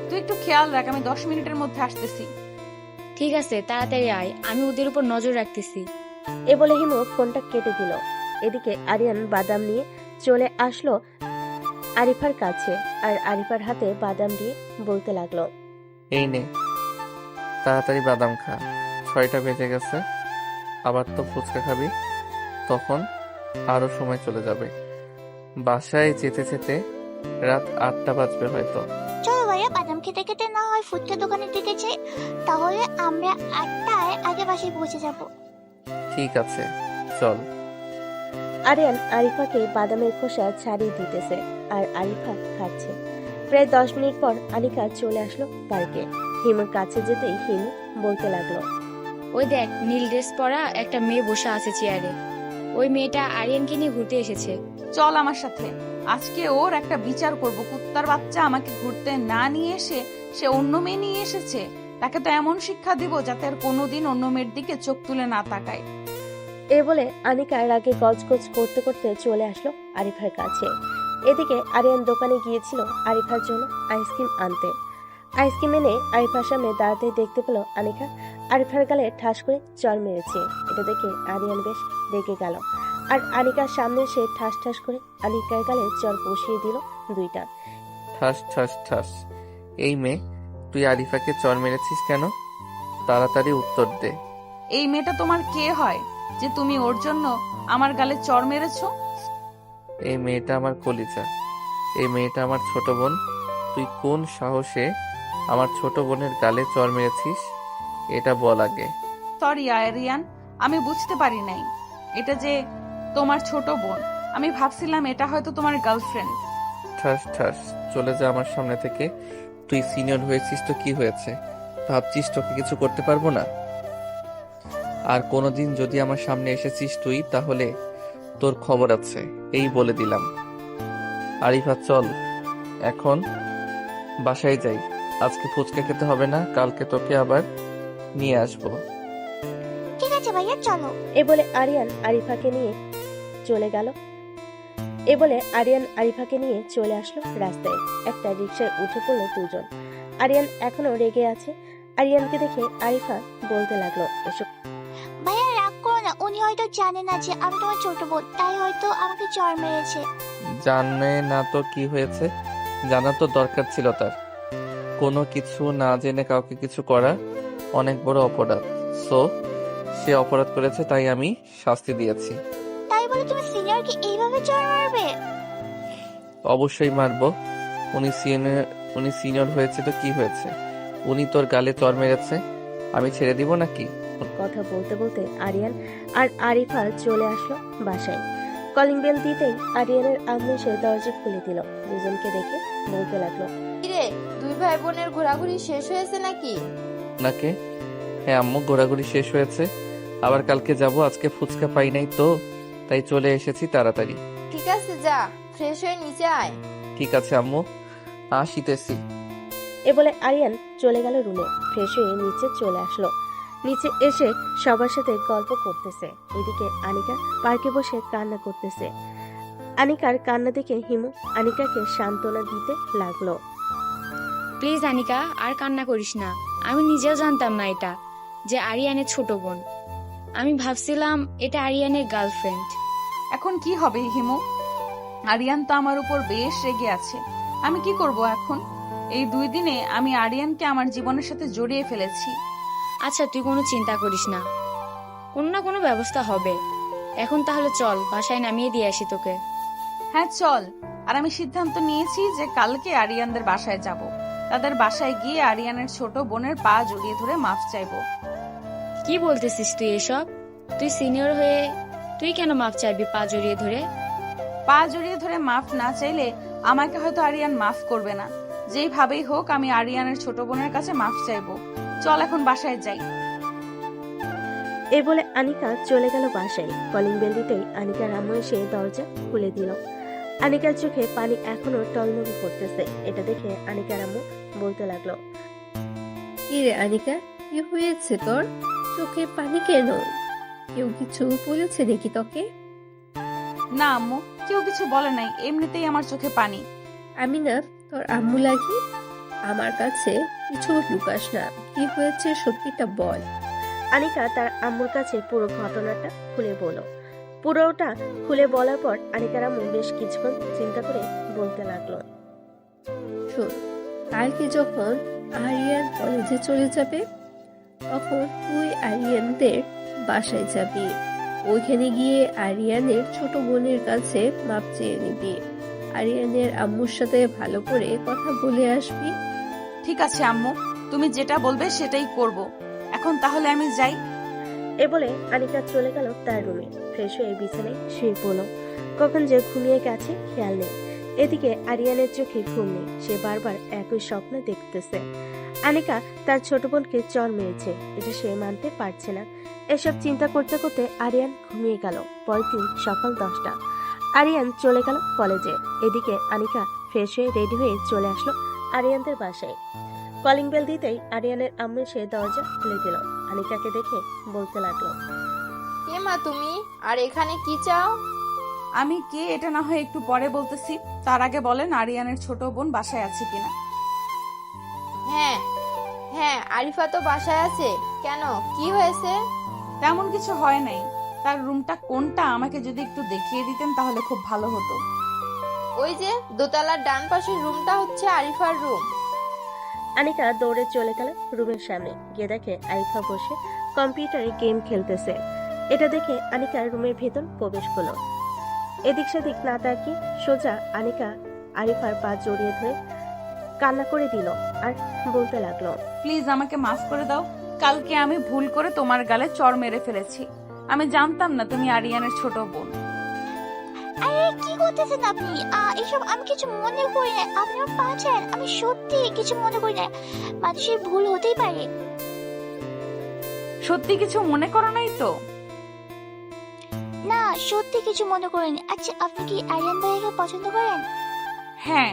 তুই একটু খেয়াল রাখ, আমি 10 মিনিটের মধ্যে আসতেছি। ঠিক আছে, তাড়াতাড়ি আয়, আমি ওদের উপর নজর রাখতেছি। এ বলে হিমু ফোনটা কেটে দিল। এদিকে আরিয়ান বাদাম নিয়ে চলে আসলো আরিফার কাছে আর আরিফার হাতে বাদাম দিয়ে বলতে লাগলো, এই নে, তাড়াতাড়ি বাদাম খা, 6টা বেজে গেছে। আবার তো ফুচকা খাবি, তখন আরো সময় চলে যাবে। বাসায় যেতে যেতে রাত 8টা বাজবে হয়তো। চলো ভাইয়া, বাদাম খেতে খেতে না হয় ফুচকা দোকানের দিকে যাই, তাহলে আমরা 8টায় আগে বাসায় পৌঁছে যাব। ঠিক আছে চল। আরিয়ান আরিফাকে বাদামের খোসা ছাড়িয়ে দিতেছে আর আরিফা খাচ্ছে। প্রায় 10 মিনিট পর আনিকা চলে আসলো পার্কে। হিমুর কাছে যেতেই হিমু বলতে লাগলো, ওই দেখ, নীল ড্রেস পরা একটা মেয়ে বসে আছে চেয়ারে। ওই মেয়েটা আরিয়ানকে নিয়ে ঘুরতে এসেছে। চল আমার সাথে, আজকে ওর একটা বিচার করব। কুত্তার বাচ্চা আমাকে ঘুরতে না নিয়ে এসে সে অন্য মেয়ে নিয়ে এসেছে। তাকে তো এমন শিক্ষা দিব যাতে আর কোনোদিন অন্য মেয়ের দিকে চোখ তুলে না তাকায়। এ বলে আনিকা রাগে গজগজ করতে করতে চলে আসলো আরিফার কাছে। এদিকে আরিয়ান দোকানে গিয়েছিল আরিফার জন্য আইসক্রিম আনতে। আইসক্রিম এনে আরিফার সামনে দাঁড়াতে দেখতে পেল আনিকা আরিফার গালে ঠাস করে চড় মেরেছে। এটা দেখে আরিয়ান বেশ রেগে গেল। আর আনিকার সামনে সে ঠাস ঠাস করে আনিকার গালে চর বসিয়ে দিল দুইটা। ঠাস ঠাস ঠাস। এই মেয়ে, তুই আরিফাকে চর মেরেছিস কেন? তাড়াতাড়ি উত্তর দে। এই মেয়েটা তোমার কে হয় যে তুমি ওর জন্য আমার গালে চর মেরেছো? এই মেয়েটা আমার কলিজা, এই মেয়েটা আমার ছোট বোন। তুই কোন সাহসে আমার ছোট বোনের গালে চর মেরেছিস এটা বল আগে। সরি আরিয়ান, আমি বুঝতে পারি নাই এটা যে তোমার ছোট বোন। আমি ভাবছিলাম এটা হয়তো তোমার গার্লফ্রেন্ড। ঠাস ঠাস, চলে যা আমার সামনে থেকে। তুই সিনিয়র হয়েছিস তো কি হয়েছে? ভাবছিস তোকে কিছু করতে পারবো না? আর কোনোদিন যদি আমার সামনে এসেছিস তুই, তাহলে তোর খবর আছে, এই বলে দিলাম। আরিফা চল এখন বাসায় যাই। আজকে ফুচকা খেতে হবে না, কালকে তোকে আবার নিয়ে আসবো। ঠিক আছে ভাইয়া, চলো। এ বলে আরিয়ান আরিফাকে নিয়ে চলে আসলো রাস্তায়। একটা রিকশায় উঠে পড়লো দুজন। আরিয়ান এখনো রেগে আছে। আরিয়ানকে দেখে আরিফা বলতে লাগলো, এসব ভাইয়া রাগ করো না, উনি হয়তো জানে না যে আমি তোমার ছোট বোন, তাই হয়তো আমাকে চর মেরেছে। জানে না তো কি হয়েছে? জানা তো দরকার ছিল তার। কোনো কিছু না জেনে কাউকে কিছু করা অনেক বড় অপরাধ। সো সে অপরাধ করেছে, তাই আমি শাস্তি দিয়েছি। তাই বলে তুমি সিনিয়রকে এইভাবে চর মারবে? অবশ্যই মারবো। উনি সিনিয়র হয়েছে তো কি হয়েছে? উনি তোর গালে চর মেরেছে, আমি ছেড়ে দিব নাকি? কথা বলতে বলতে আরিয়ান আর আরিফা চলে আসলো বাসায়। কলিং বেল দিতেই আরিয়ানের আম্মু এসে দরজা খুলে দিল। দুজনকে দেখে বলতে লাগলো, কিরে, দুই ভাই বোনের ঘোরাঘুরি শেষ হয়েছে নাকি? নাকে? হ্যাঁ আম্মু, ঘোরাঘুরি শেষ হয়েছে। আবার কালকে যাব। আজকে ফুচকা পাই নাই তো, তাই চলে এসেছি তাড়াতাড়ি। ঠিক আছে, যা ফ্রেশ হয়ে নিচে আয়। ঠিক আছে আম্মু, আসিতেছি। এ বলে আরিয়ান চলে গেল রুমে। ফ্রেশ হয়ে নিচে চলে আসলো। নিচে এসে সবার সাথে গল্প করতেছে। এদিকে আনিকা পার্কে বসে কান্না করতেছে। আনিকার কান্না দেখে হিমু আনিকাকে সান্ত্বনা দিতে লাগলো। প্লিজ আনিকা, আর কান্না করিস না। আমি নিজেও জানতাম না এটা যে আরিয়ানের ছোট বোন। আমি ভাবছিলাম এটা আরিয়ানের গার্লফ্রেন্ড। এখন কি হবে হিমু? আরিয়ান তো আমার উপর বেশ রেগে আছে। আমি কি করব এখন? এই 2 দিনে আমি আরিয়ানকে আমার জীবনের সাথে জড়িয়ে ফেলেছি। আচ্ছা, তুই কোনো চিন্তা করিস না, কোনো না কোনো ব্যবস্থা হবে। এখন তাহলে চল, বাসায় নামিয়ে দিয়ে আসি তোকে। হ্যাঁ চল। আর আমি সিদ্ধান্ত নিয়েছি যে কালকে আরিয়ানদের বাসায় যাব। তাদের বাসায় গিয়ে আরিয়ানের ছোট বোনের পা জড়িয়ে ধরে মাফ চাইবো। কি বলতেছিস তুই এসব? তুই সিনিয়র হয়ে তুই কেন মাফ চাইবি পা জড়িয়ে ধরে? পা জড়িয়ে ধরে মাফ না চাইলে আমাকে হয়তো আরিয়ান মাফ করবে না। যেইভাবেই হোক আমি আরিয়ানের ছোট বোনের কাছে মাফ চাইবো। চল এখন বাসায় যাই। এ বলে আনিকা চলে গেল বাসায়। কলিং বেল দিতেই আনিকার আম্মু এসে দরজা খুলে দিল। আনিকার চোখে পানি এখনো টলমল করতেছে। এটা দেখে আনিকার আম্মু বলতে লাগলো, কি রে আনিকা, কি হয়েছে তোর? চোখে পানি কেন? কেউ কিছু বলেছে নাকি তোকে? না আম্মু, কেউ কিছু বলে নাই, এমনিতেই আমার চোখে পানি। আমি না তোর আম্মু লাগি? আমার কাছে কিছু লুকাস না, কি হয়েছে সত্যিটা বল। আনিকা তার আম্মুর কাছে পুরো ঘটনাটা খুলে বলল। পুরোটা খুলে বলার পর আনিকার আম্মু বেশ কিছুক্ষণ চিন্তা করে বলতে লাগলো, শোন, কালকে যখন আরিয়ান কলেজে চলে যাবে তখন তুই আরিয়ানদের বাসায় যাবি। ওইখানে গিয়ে আরিয়ানের ছোট বোনের কাছে মাপ চেয়ে নিবি। আরিয়ানের আম্মুর সাথে ভালো করে কথা বলে আসবি। ঠিক আছে আম্মু, তুমি যেটা বলবে সেটাই করব। এখন তাহলে আমি যাই। এ বলে আনিকা চলে গেল তার রুমে। ফ্রেশ হয়ে বিছানায় শুয়ে পড়ল। কখন যে ঘুমিয়ে গেছে খেয়াল নেই। এদিকে আরিয়ানের চোখে ঘুম নেই। সে বারবার একই স্বপ্ন দেখতেছে। আনিকা তার ছোট বোনকে চর মেরেছে, এটা সে মানতে পারছে না। এসব চিন্তা করতে করতে আরিয়ান ঘুমিয়ে গেল। পরের দিন সকাল 10টা। আরিয়ান চলে গেল কলেজে। এদিকে আনিকা ফ্রেশ হয়ে রেডি হয়ে চলে আসলো আরিয়ানদের বাসায়। কলিং বেল দিতেই আরিয়ানের আম্মু এসে দরজা খুলে দিল। আনিকাকে দেখে বলতে লাগলো, কে মা তুমি, আর এখানে কি চাও? আমি কে এটা না হয় একটু পরে বলতেছি। তার আগে বলেন আরিয়ানের ছোট বোন বাসায় আছে কিনা। হ্যাঁ হ্যাঁ, আরিফা তো বাসায় আছে। কেন, কি হয়েছে? তেমন কিছু হয় নাই। তার রুমটা কোনটা আমাকে যদি একটু দেখিয়ে দিতেন তাহলে খুব ভালো হতো। ওই যে দোতলার ডান পাশের রুমটা হচ্ছে আরিফার রুম। আনিকা দৌড়ে চলে গেল রুমের সামনে, গিয়ে দেখে আরিফা বসে কম্পিউটারে গেম খেলতেছে। এটা দেখে আনিকা রুমের ভেতর প্রবেশ করলো। এদিক সেদিক না তাকিয়ে সোজা আনিকা আরিফার পা জড়িয়ে ধরে কান্না করে দিল আর বলতে লাগলো, প্লিজ আমাকে মাফ করে দাও। কালকে আমি ভুল করে তোমার গালে চড় মেরে ফেলেছি। আমি জানতাম না তুমি আরিয়ানের ছোট বোন। আরে কি করতেছেন আপনি? এসব আমি কিছু মনে করি না। আপনি আমার পা ছাড়েন। আমি সত্যি কিছু মনে করি না। মানুষের ভুল হতেই পারে। সত্যি কিছু মনে করো নাই তো? না, সত্যি কিছু মনে করিনি। আচ্ছা, আপনি কি আরিয়ান ভাইয়াকে পছন্দ করেন? হ্যাঁ,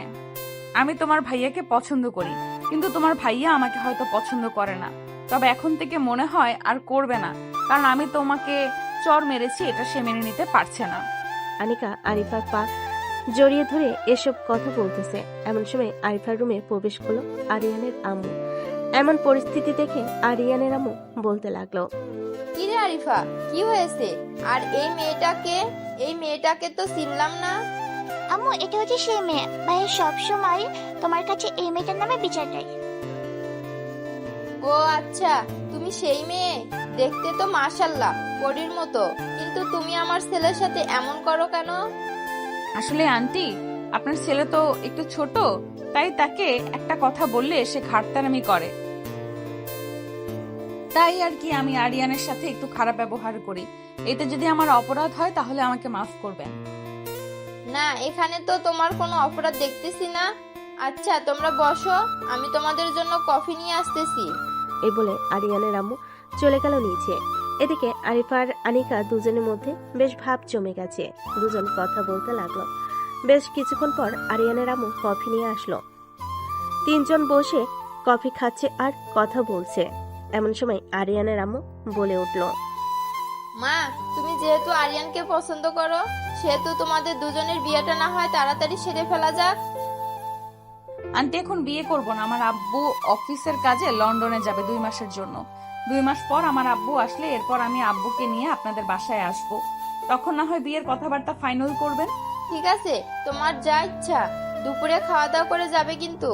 আমি তোমার ভাইয়াকে পছন্দ করি, কিন্তু তোমার ভাইয়া আমাকে হয়তো পছন্দ করে না। তবে এখন থেকে মনে হয় আর করবে না, কারণ আমি তোমাকে চড় মেরেছি, এটা সে মেনে নিতে পারছে না। আনিকা আরিফার পা জড়িয়ে ধরে এসব কথা বলতেছে। এমন সময় আরিফার রুমে প্রবেশ করলো আরিয়ানের আম্মু। এমন পরিস্থিতি দেখে আরিয়ানের আম্মু বলতে লাগলো, কি রে আরিফা, কি হয়েছে? আর এই মেয়েটাকে তো চিনলাম না। আম্মু, এটা হচ্ছে সেই মেয়ে। ভাইয়া সবসময় তোমার কাছে এই মেয়েটার নামে বিচার দেয়। ও আচ্ছা, তুমি সেই মেয়ে। দেখতে তো মাশাল্লাহ পরীর মতো, কিন্তু তুমি আমার ছেলের সাথে এমন করো কেন? আসলে আন্টি, আপনার ছেলে তো একটু ছোট, তাই তাকে একটা কথা বললে সে ঘাটতারামি করে। তাই আর কি আমি আরিয়ানের সাথে একটু খারাপ ব্যবহার করি। এতে যদি আমার অপরাধ হয় তাহলে আমাকে মাফ করবেন। না, এখানে তো তোমার কোনো অপরাধ দেখতেছি না। আচ্ছা, তোমরা বসো, আমি তোমাদের জন্য কফি নিয়ে আসতেছি। এই বলে আরিয়ানের আম্মু চলে গেল নিচে। এদিকে আরিফা আর আনিকা দুজনের মধ্যে বেশ ভাব জমে গেছে। দুজন কথা বলতে লাগলো। বেশ কিছুক্ষণ পর আরিয়ানের আম্মু কফি নিয়ে আসলো। তিনজন বসে কফি খাচ্ছে আর কথা বলছে। এমন সময় আরিয়ানের আম্মু বলে উঠল, মা, তুমি যেহেতু আরিয়ানকে পছন্দ করো, সেহেতু তোমাদের দুজনের বিয়েটা না হয় তাড়াতাড়ি সেরে ফেলা যাক। আন্টি, এখন বিয়ে করব না। আমার আব্বু অফিসের কাজে লন্ডনে যাবে 2 মাসের জন্য। 2 মাস পর আমার আব্বু আসলে এরপর আমি আব্বুকে নিয়ে আপনাদের বাসায় আসব। তখন না হয় বিয়ের কথাবার্তা ফাইনাল করবেন। ঠিক আছে, তোমার যা ইচ্ছা। দুপুরে খাওয়া দাওয়া করে যাবে কিন্তু।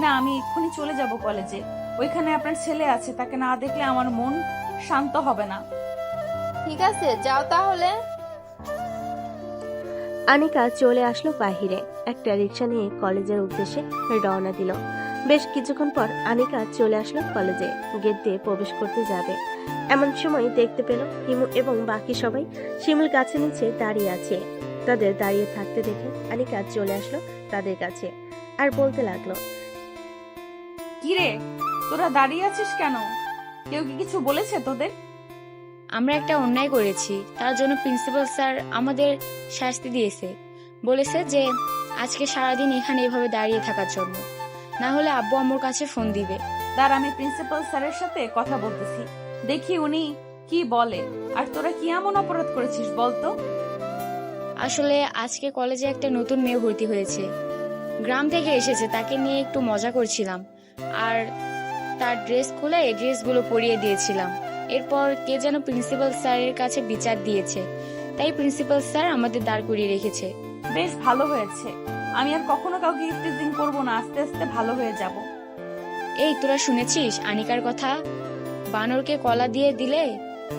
না, আমি এক্ষুনি চলে যাব কলেজে। ওইখানে আপনার ছেলে আছে, তাকে না দেখলে আমার মন শান্ত হবে না। ঠিক আছে, যাও তাহলে। আনিকা চলে আসলো বাহিরে। একটা রিক্সা নিয়ে কলেজের উদ্দেশ্যে রওনা দিল। বেশ কিছুক্ষণ পর আনিকা চলে আসলো কলেজে। গেট দিয়ে প্রবেশ করতে যাবে, এমন সময় দেখতে পেল হিমু এবং বাকি সবাই শিমুল গাছের নিচে দাঁড়িয়ে আছে। তাদের দাঁড়িয়ে থাকতে দেখে আনিকা চলে আসলো তাদের কাছে আর বলতে লাগলো, কি রে, তোরা দাঁড়িয়ে আছিস কেন? কেউ কি কিছু বলেছে তোদের? আমরা একটা অন্যায় করেছি, তার জন্য প্রিন্সিপাল স্যার আমাদের শাস্তি দিয়েছে। বলেছে যে আজকে সারাদিন এখানে এভাবে দাঁড়িয়ে থাকার জন্য, না হলে আব্বু আম্মুর কাছে ফোন দিবে। দাঁড়া, আমি প্রিন্সিপাল স্যারের সাথে কথা বলতেছি, দেখি উনি কি বলে। আর তোরা কি এমন অপরাধ করেছিস বলতো? আসলে আজকে কলেজে একটা নতুন মেয়ে ভর্তি হয়েছে, গ্রাম থেকে এসেছে। তাকে নিয়ে একটু মজা করছিলাম আর তার ড্রেস খুলে এই ড্রেসগুলো পরিয়ে দিয়েছিলাম। এরপর কে যেন প্রিন্সিপাল স্যারের কাছে বিচার দিয়েছে, তাই প্রিন্সিপাল স্যার আমাদের দাঁড় করিয়ে রেখেছে। বেশ ভালো হয়েছে। আমি আর কখনো কাউকে ইফটিজিং করবো না, আস্তে আস্তে ভালো হয়ে যাব। এই তোরা শুনেছিস আনিকার কথা? বানরকে কলা দিয়ে দিলে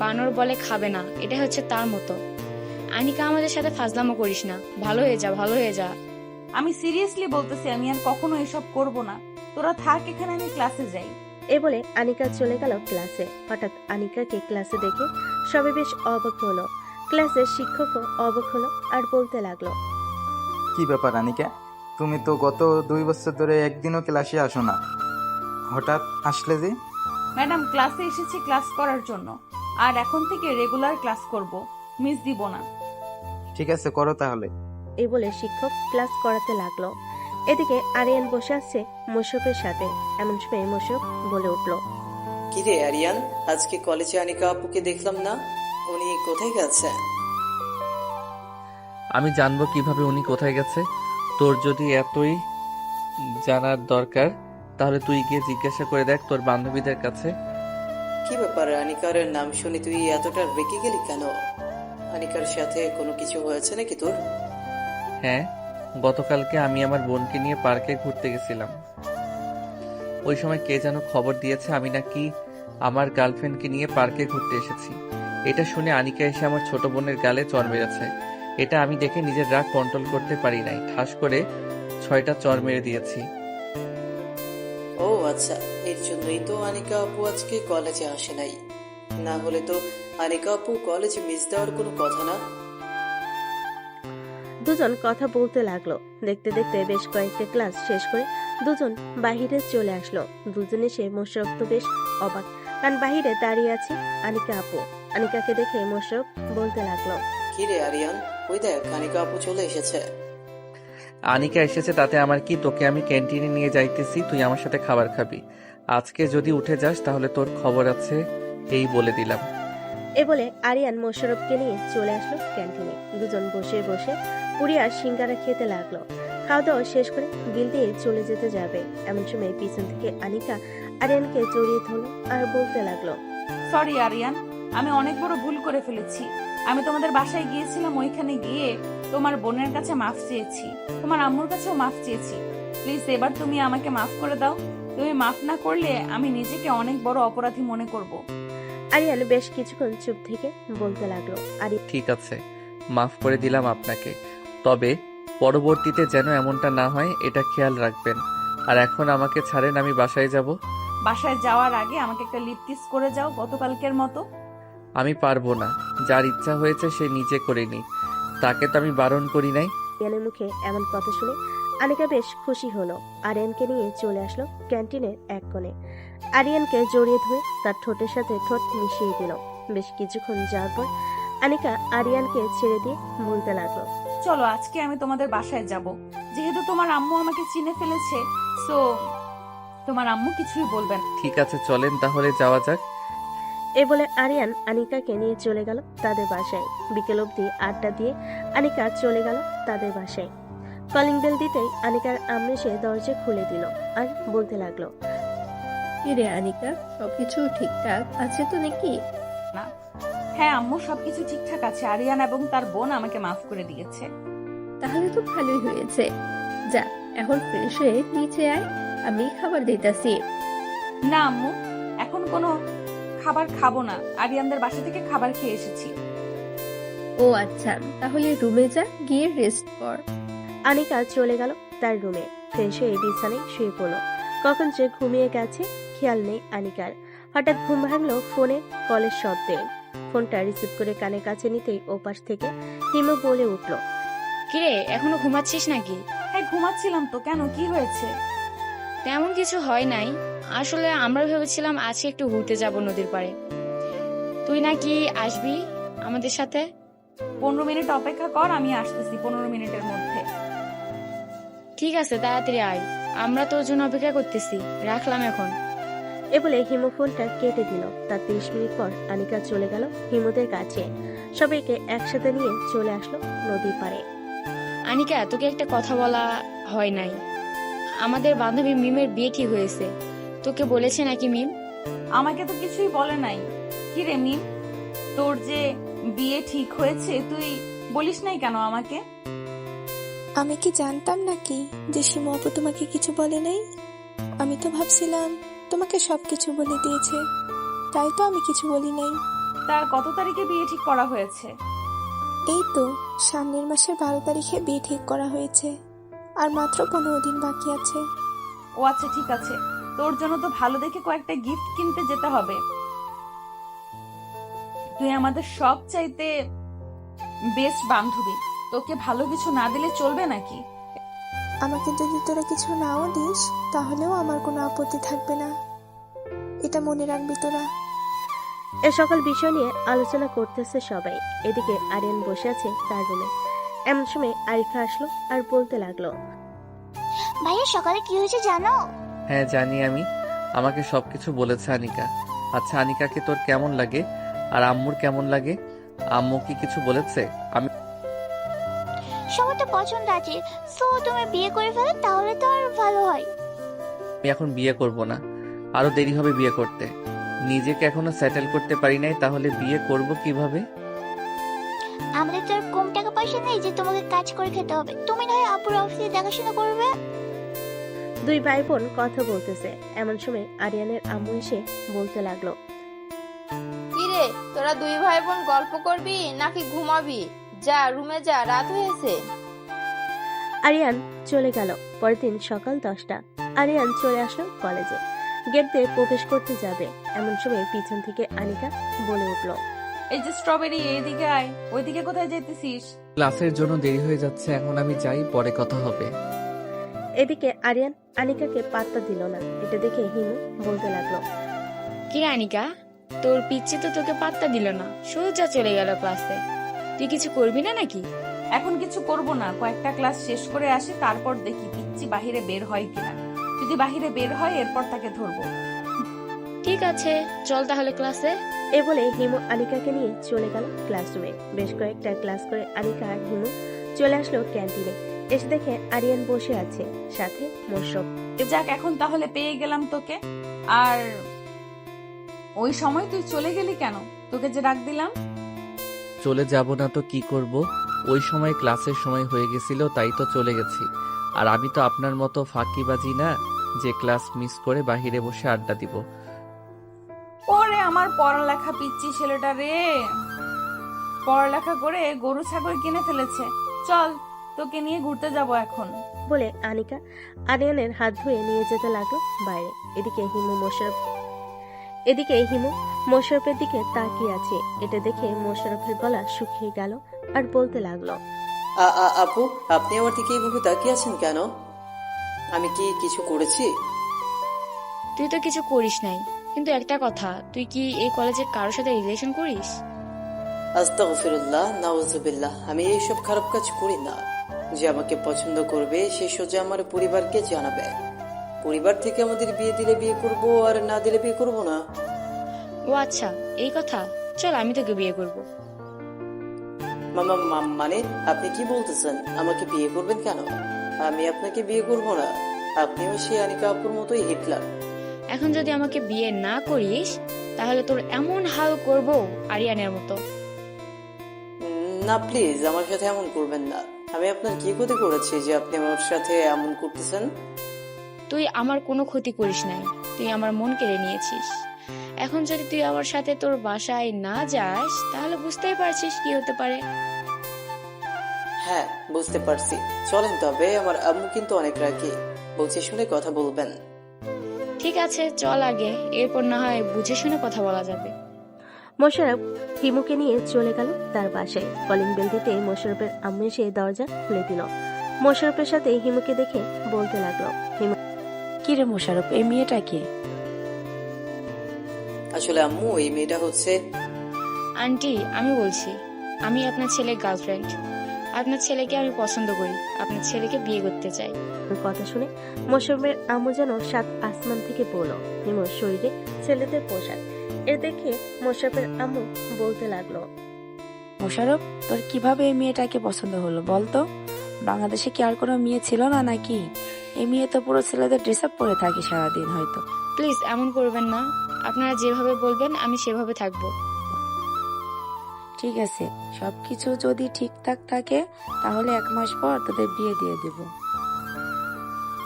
বানর বলে খাবে না, এটা হচ্ছে তার মতো। আনিকা, আমাদের সাথে ফাজলামো করিস না, ভালো হয়ে যা, ভালো হয়ে যা। আমি সিরিয়াসলি বলতেছি, আমি আর কখনো এসব করব না। তোরা থাক এখানে, আমি ক্লাসে যাই। এ বলে আনিকা চলে গেল ক্লাসে। হঠাৎ আনিকাকে ক্লাসে দেখে সবাই বেশ অবাক হলো। ক্লাসের শিক্ষকও অবাক হলো আর বলতে লাগলো, কি ব্যাপার আনিকা, তুমি তো গত 2 বছর ধরে একদিনও ক্লাসে আসো না, হঠাৎ আসলে যে? ম্যাডাম, ক্লাসে এসেছি ক্লাস করার জন্য, আর এখন থেকে রেগুলার ক্লাস করব, মিস দিব না। ঠিক আছে, করো তাহলে। এই বলে শিক্ষক ক্লাস করাতে লাগলো। এদিকে আরিয়ান বসে আছে মোশারফের সাথে। এমন সময় মোশারফ বলে উঠল, কিরে আরিয়ান, আজকে কলেজে আনিকা আপুকে দেখলাম না, উনি কোথায় গেছে? আমি জানবো কিভাবে উনি কোথায় গেছে? তোর যদি এতই জানার দরকার তাহলে তুই গিয়ে জিজ্ঞাসা করে দেখ তোর বান্ধবীদের কাছে। কি ব্যাপার, আনিকার নাম শুনে তুই এতটা রেগে গেলি কেন? আনিকার সাথে কোনো কিছু হয়েছে নাকি তোর? হ্যাঁ, গতকালকে আমি আমার বোনকে নিয়ে পার্কে ঘুরতে গেছিলাম। ওই সময় কে যেন খবর দিয়েছে আমি নাকি আমার গার্লফ্রেন্ডকে নিয়ে পার্কে ঘুরতে এসেছি। এটা শুনে আনিকা এসে আমার ছোট বোনের গালে চড় মেরেছে। এটা আমি দেখে নিজের রাগ কন্ট্রোল করতে পারি নাই, ঠাস করে 6টা চড় মেরে দিয়েছি। ও আচ্ছা, এর জন্যই তো আনিকা আপু আজকে কলেজে আসে নাই। না হলে তো আনিকা আপু কলেজে মিস দেওয়ার কোনো কথা না। দুজন কথা বলতে লাগলো। দেখতে দেখতে বেশ কয়েকটা ক্লাস শেষ করে দুজন বাহিরে চলে আসলো। দুজন এসে মোশারফ তো বেশ অবাক, কারণ বাহিরে দাঁড়িয়ে আছে আনিকা আপু। আনিকাকে দেখে মোশারফ বলতে লাগলো, কি রে আরিয়ান, ওই দেখ আনিকা আপু চলে এসেছে। আনিকা এসেছে তাতে আমার কি? তোকে আমি ক্যান্টিনে নিয়ে যাইতেছি, তুই আমার সাথে খাবার খাবি। আজকে যদি উঠে যাস তাহলে তোর খবর আছে, এই বলে দিলাম। এ বলে আরিয়ান মোশারফকে নিয়ে চলে আসলো ক্যান্টিনে। দুজন বসে বসে পুরি আর সিঙ্গারা খেতে লাগলো। খাওয়া দাওয়া শেষ করে বিল দিয়ে চলে যেতে যাবে, এমন সময় পিছন থেকে আনিকা আরিয়ানকে জড়িয়ে ধরলো আর বলতে লাগলো, সরি আরিয়ান, আমি অনেক বড় ভুল করে ফেলেছি। আমি তোমাদের বাসায় গিয়েছিলাম, ওইখানে গিয়ে তোমার বোনের কাছে মাফ চেয়েছি, তোমার আম্মুর কাছেও মাফ চেয়েছি। প্লিজ এবার তুমি আমাকে মাফ করে দাও। তুমি মাফ না করলে আমি নিজেকে অনেক বড় অপরাধী মনে করব। আরিয়ান বেশ কিছুক্ষণ চুপ থেকে বলতে লাগলো, ঠিক আছে, মাফ করে দিলাম আপনাকে, তবে পরবর্তীতে যেন এমনটা না হয় এটা খেয়াল রাখবেন। আর এখন আমাকে ছাড়েন, আমি বাসায় যাব। বাসায় যাওয়ার আগে আমাকে একটা লিপ কিস করে যাও গতকালকের মতো। আমি পারবো না, যার ইচ্ছা হয়েছে সে নিজে করে নি, তাকে তো আমি বারণ করি নাই। আরিয়ানের মুখে এমন কথা শুনে আনিকা বেশ খুশি হলো। আরিয়ানকে নিয়ে চলে আসলো ক্যান্টিনের এক কোণে। আরিয়ানকে জড়িয়ে ধরে তার ঠোঁটের সাথে ঠোঁট মিশিয়ে দিল। বেশ কিছুক্ষণ যাওয়ার পর আনিকা আরিয়ানকে ছেড়ে দিয়ে বলতে লাগলো, চলো আজকে আমি তোমাদের বাসায় যাব। যেহেতু তোমার আম্মু আমাকে চিনে ফেলেছে, সো তোমার আম্মু কিছুই বলবেন। ঠিক আছে, চলেন তাহলে যাওয়া যাক। এ বলে আরিয়ান আনিকাকে নিয়ে চলে গেল তাদের বাসায়। বিকেল অবধি আড্ডা দিয়ে আনিকা চলে গেল তাদের বাসায়। কলিং বেল দিতেই আনিকার আম্মু এসে দরজা খুলে দিল আর বলতে লাগলো, কি রে আনিকা, সবকিছু ঠিকঠাক আছে তো নাকি? না, হ্যাঁ আম্মু, সবকিছু ঠিকঠাক আছে। আরিয়ান এবং তার বোন আমাকে মাফ করে দিয়েছে। তাহলে তো ভালোই হয়েছে। যা, এখন ফ্রেশ হয়ে নিচে আয়, আমি খাবার দিতেছি। না আম্মু, এখন কোনো খাবার খাবো না। আরিয়ানদের বাসা থেকে খাবার খেয়ে এসেছি। ও আচ্ছা, তাহলে রুমে যা, গিয়ে রেস্ট কর। আনিকা চলে গেল তার রুমে। ফ্রেশ হয়ে বিছানায় শুয়ে পড়লো। কখন যে ঘুমিয়ে গেছে খেয়াল নেই আনিকার। হঠাৎ ঘুম ভাঙলো ফোনে কলের শব্দে। ফোনটা রিসিভ করে কানে কাছে নিতেই ওপাশ থেকে হিমু বলে উঠল, কিরে, এখনো ঘুমাচ্ছিস নাকি? হ্যাঁ ঘুমাচ্ছিলাম তো, কেন কি হয়েছে? তেমন কিছু হয় নাই, আসলে আমরা ভেবেছিলাম আজকে একটু ঘুরতে যাব নদীর পাড়ে। তুই নাকি আসবি আমাদের সাথে? 15 মিনিট অপেক্ষা কর, আমি আসতেছি 15 মিনিটের মধ্যে। ঠিক আছে, তাড়াতাড়ি আয়, আমরা তোর জন্য অপেক্ষা করতেছি। রাখলাম এখন। এ বলে হিমু ফোনটা কেটে দিল। তার 30 মিনিট পর আনিকা চলে গেল হিমুদের কাছে। সবাইকে একসাথে নিয়ে চলে আসলো নদীর পাড়ে। আনিকা, তোকে একটা কথা বলা হয় নাই। আমাদের বান্ধবী মিমের বিয়ে ঠিক হয়েছে। তোকে বলেছে নাকি মিম? আমাকে তো কিছুই বলে নাই। কি রে মিম, তোর যে বিয়ে ঠিক হয়েছে তুই বলিস নাই কেন আমাকে? আমি কি জানতাম নাকি যে সীমা আপু তোমাকে কিছু বলে নাই? আমি তো ভাবছিলাম তোমাকে সবকিছু বলে দিয়েছে, তাই তো আমি কিছু বলি নাই। তার কত তারিখে বিয়ে ঠিক করা হয়েছে? এই তো সামনের মাসের 12 তারিখে বিয়ে ঠিক করা হয়েছে, আর মাত্র 15 দিন বাকি আছে। ও আচ্ছা, ঠিক আছে। তোর জন্য তো ভালো দেখে কয়েকটা গিফট কিনতে যেতে হবে। তুই আমাদের সব চাইতে বেস্ট বান্ধবী, তোকে ভালো কিছু না দিলে চলবে নাকি? আমাকে যদি তোরা কিছু নাও দিস তাহলেও আমার কোনো আপত্তি থাকবে না, এটা মনে রাখবি তোরা। এ সকল বিষয় নিয়ে আলোচনা করতেছে সবাই। এদিকে আরিয়ান বসে আছে তার রুমে। এমন সময় আরিফা আসলো আর বলতে লাগলো, ভাইয়া সকালে কি হয়েছে জানো? হ্যাঁ জানি আমি, আমাকে সবকিছু বলেছে আনিকা। আচ্ছা আনিকাকে তোর কেমন লাগে আর আম্মুর কেমন লাগে? আম্মু কি কিছু বলেছে? আমি সবার তো পছন্দ আছে, সো তুমি বিয়ে করে ফেলো, তাহলে তো আর ভালো হয়। এখন বিয়ে করব না, আরো দেরি হবে বিয়ে করতে। নিজেকে এখনো সেটেল করতে পারি নাই, তাহলে বিয়ে করব কিভাবে? আমাদের তো আর কম টাকা পয়সা নেই যে তোমাকে কাজ করে খেতে হবে। তুমি না হয় আপুর অফিসে দেখাশোনা করবে। দুই ভাই বোন কথা বলতেছে, এমন সময় আরিয়ানের আম্মু এসে বলতে লাগলো, কি রে, তোরা দুই ভাই বোন গল্প করবি নাকি ঘুমাবি? যা রুমে যা, রাত হয়েছে। আরিয়ান চলে গেল। পরের দিন সকাল 10টা। আরিয়ান চলে আসলো কলেজে। গেট দিয়ে প্রবেশ করতে যাবে, এমন সময় পিছন থেকে আনিকা বলে উঠল, এই যে স্ট্রবেরি, এইদিকে আয়। ওইদিকে কোথায় যেতেছিস? ক্লাসের জন্য দেরি হয়ে যাচ্ছে, এখন আমি যাই, পরে কথা হবে। এদিকে আরিয়ান আনিকাকে পাত্তা দিল না। এটা দেখে হিমু বলতে লাগলো, কি রে আনিকা, তোর পিচ্ছি তো তোকে পাত্তা দিল না, সোজা চলে গেল ক্লাসে। তুই কিছু করবি না নাকি? এখন কিছু করব না, কয়েকটা ক্লাস শেষ করে আসি, তারপর দেখি পিচ্ছি বাহিরে বের হয় কিনা। যদি বাহিরে বের হয় এরপর তাকে ধরবো। ঠিক আছে, চল তাহলে ক্লাসে। এ বলে হিমু আনিকাকে নিয়ে চলে গেল ক্লাসরুমে। বেশ কয়েকটা ক্লাস করে আনিকা আর হিমু চলে আসলো ক্যান্টিনে। এসে দেখে আরিয়ান বসে আছে, সাথে মোশরফ। যাক, এখন তাহলে পেয়ে গেলাম তোকে। আর ওই সময় তুই চলে গেলি কেন? তোকে যে ডাক দিলাম। চলে যাব না তো কি করব? ওই সময় ক্লাসের সময় হয়ে গেছিল, তাই তো চলে গেছি। আর আমি তো আপনার মতো ফাঁকিবাজি না যে ক্লাস মিস করে বাহিরে বসে আড্ডা দিব। ওরে আমার পড়ালেখা পিচ্ছি ছেলেটা রে, পড়ালেখা করে গরু ছাগল কিনে ফেলেছে। চল, তোকে নিয়ে ঘুরতে যাব এখন। বলে আনিকা আরিয়ানের হাত ধুয়ে নিয়ে যেতে লাগলো বাইরে। এদিকে হিমু মোশারফের দিকে তাকিয়ে আছে। এটা দেখে মোশারফের গলা শুকিয়ে গেল আর বলতে লাগলো, আপু, আপনি আমার দিকে এইভাবে তাকিয়ে আছেন কেন? আমি কি কিছু করেছি? তুই তো কিছু করিস নাই, কিন্তু একটা কথা, তুই কি এই কলেজের কারোর সাথে রিলেশন করিস? আস্তাগফিরুল্লাহ, নাউজুবিল্লাহ। আমি এইসব খারাপ কাজ করি না। যে আমাকে পছন্দ করবে সে সোজা আমার পরিবারকে জানাবে। পরিবার থেকে আমাদের বিয়ে দিলে বিয়ে করব, আর না দিলে বিয়ে করব না। ও আচ্ছা, এই কথা। চল, আমি তোকে বিয়ে করব। মানে আপনি কি বলতেছেন? আমাকে বিয়ে করবেন কেন? আমি আপনাকে বিয়ে করব না। আপনিও সেই আনিকা আপুর মতোই হিটলার। এখন যদি আমাকে বিয়ে না করিস তাহলে তোর এমন হাল করব আরিয়ানের মতো। না প্লিজ, আমার সাথে এমন করবেন না। আমি আপনার কি ক্ষতি করেছি যে আপনি আমার সাথে এমন করতেছেন? তুই আমার কোনো ক্ষতি করিস নাই, তুই আমার মন কেড়ে নিয়েছিস। এখন যদি তুই আমার সাথে তোর বাসায় না যাস তাহলে বুঝতেই পারছিস কি হতে পারে। হ্যাঁ, বুঝতে পারছি। চলেন তবে, আমার আম্মু কিন্তু অনেক রাগী। বলছি শুনে কথা বলবেন। ঠিক আছে, চল আগে, এরপর না হয় বুঝে শুনে কথা বলা যাবে। মোশারফ হিমুকে নিয়ে চলে গেল তার বাসায়। কলিং বেল দিতে মোশারফের আম্মু এসে দরজা খুলে দিল। মোশারফের সাথে হিমুকে দেখে বলতে লাগলো, হিমু, কি রে মোশারফ, এই মেয়েটা কে? আসলে আম্মু, এই মেয়েটা হচ্ছে... আন্টি, আমি বলছি, আমি আপনার ছেলের গার্লফ্রেন্ড। আপনার ছেলেকে আমি পছন্দ করি, আপনার ছেলেকে বিয়ে করতে চাই। কথা শুনে মোশারফের আম্মু যেন সাত আসমান থেকে পড়ল। হিমুর শরীরে ছেলেদের পোশাক। এ দেখে মোশারফের আম্মু বলতে লাগলো, মোশারফ, তোর কিভাবে এই মেয়েটাকে পছন্দ হলো বলতো? বাংলাদেশে কি আর কোনো মেয়ে ছিল না নাকি? এই মেয়ে তো পুরো ছেলেদের ড্রেস আপ পরে থাকে সারাদিন হয়তো। প্লিজ এমন করবেন না, আপনারা যেভাবে বলবেন আমি সেভাবে থাকবো। ঠিক আছে, সবকিছু যদি ঠিকঠাক থাকে তাহলে 1 মাস পর তোদের বিয়ে দিয়ে দেব।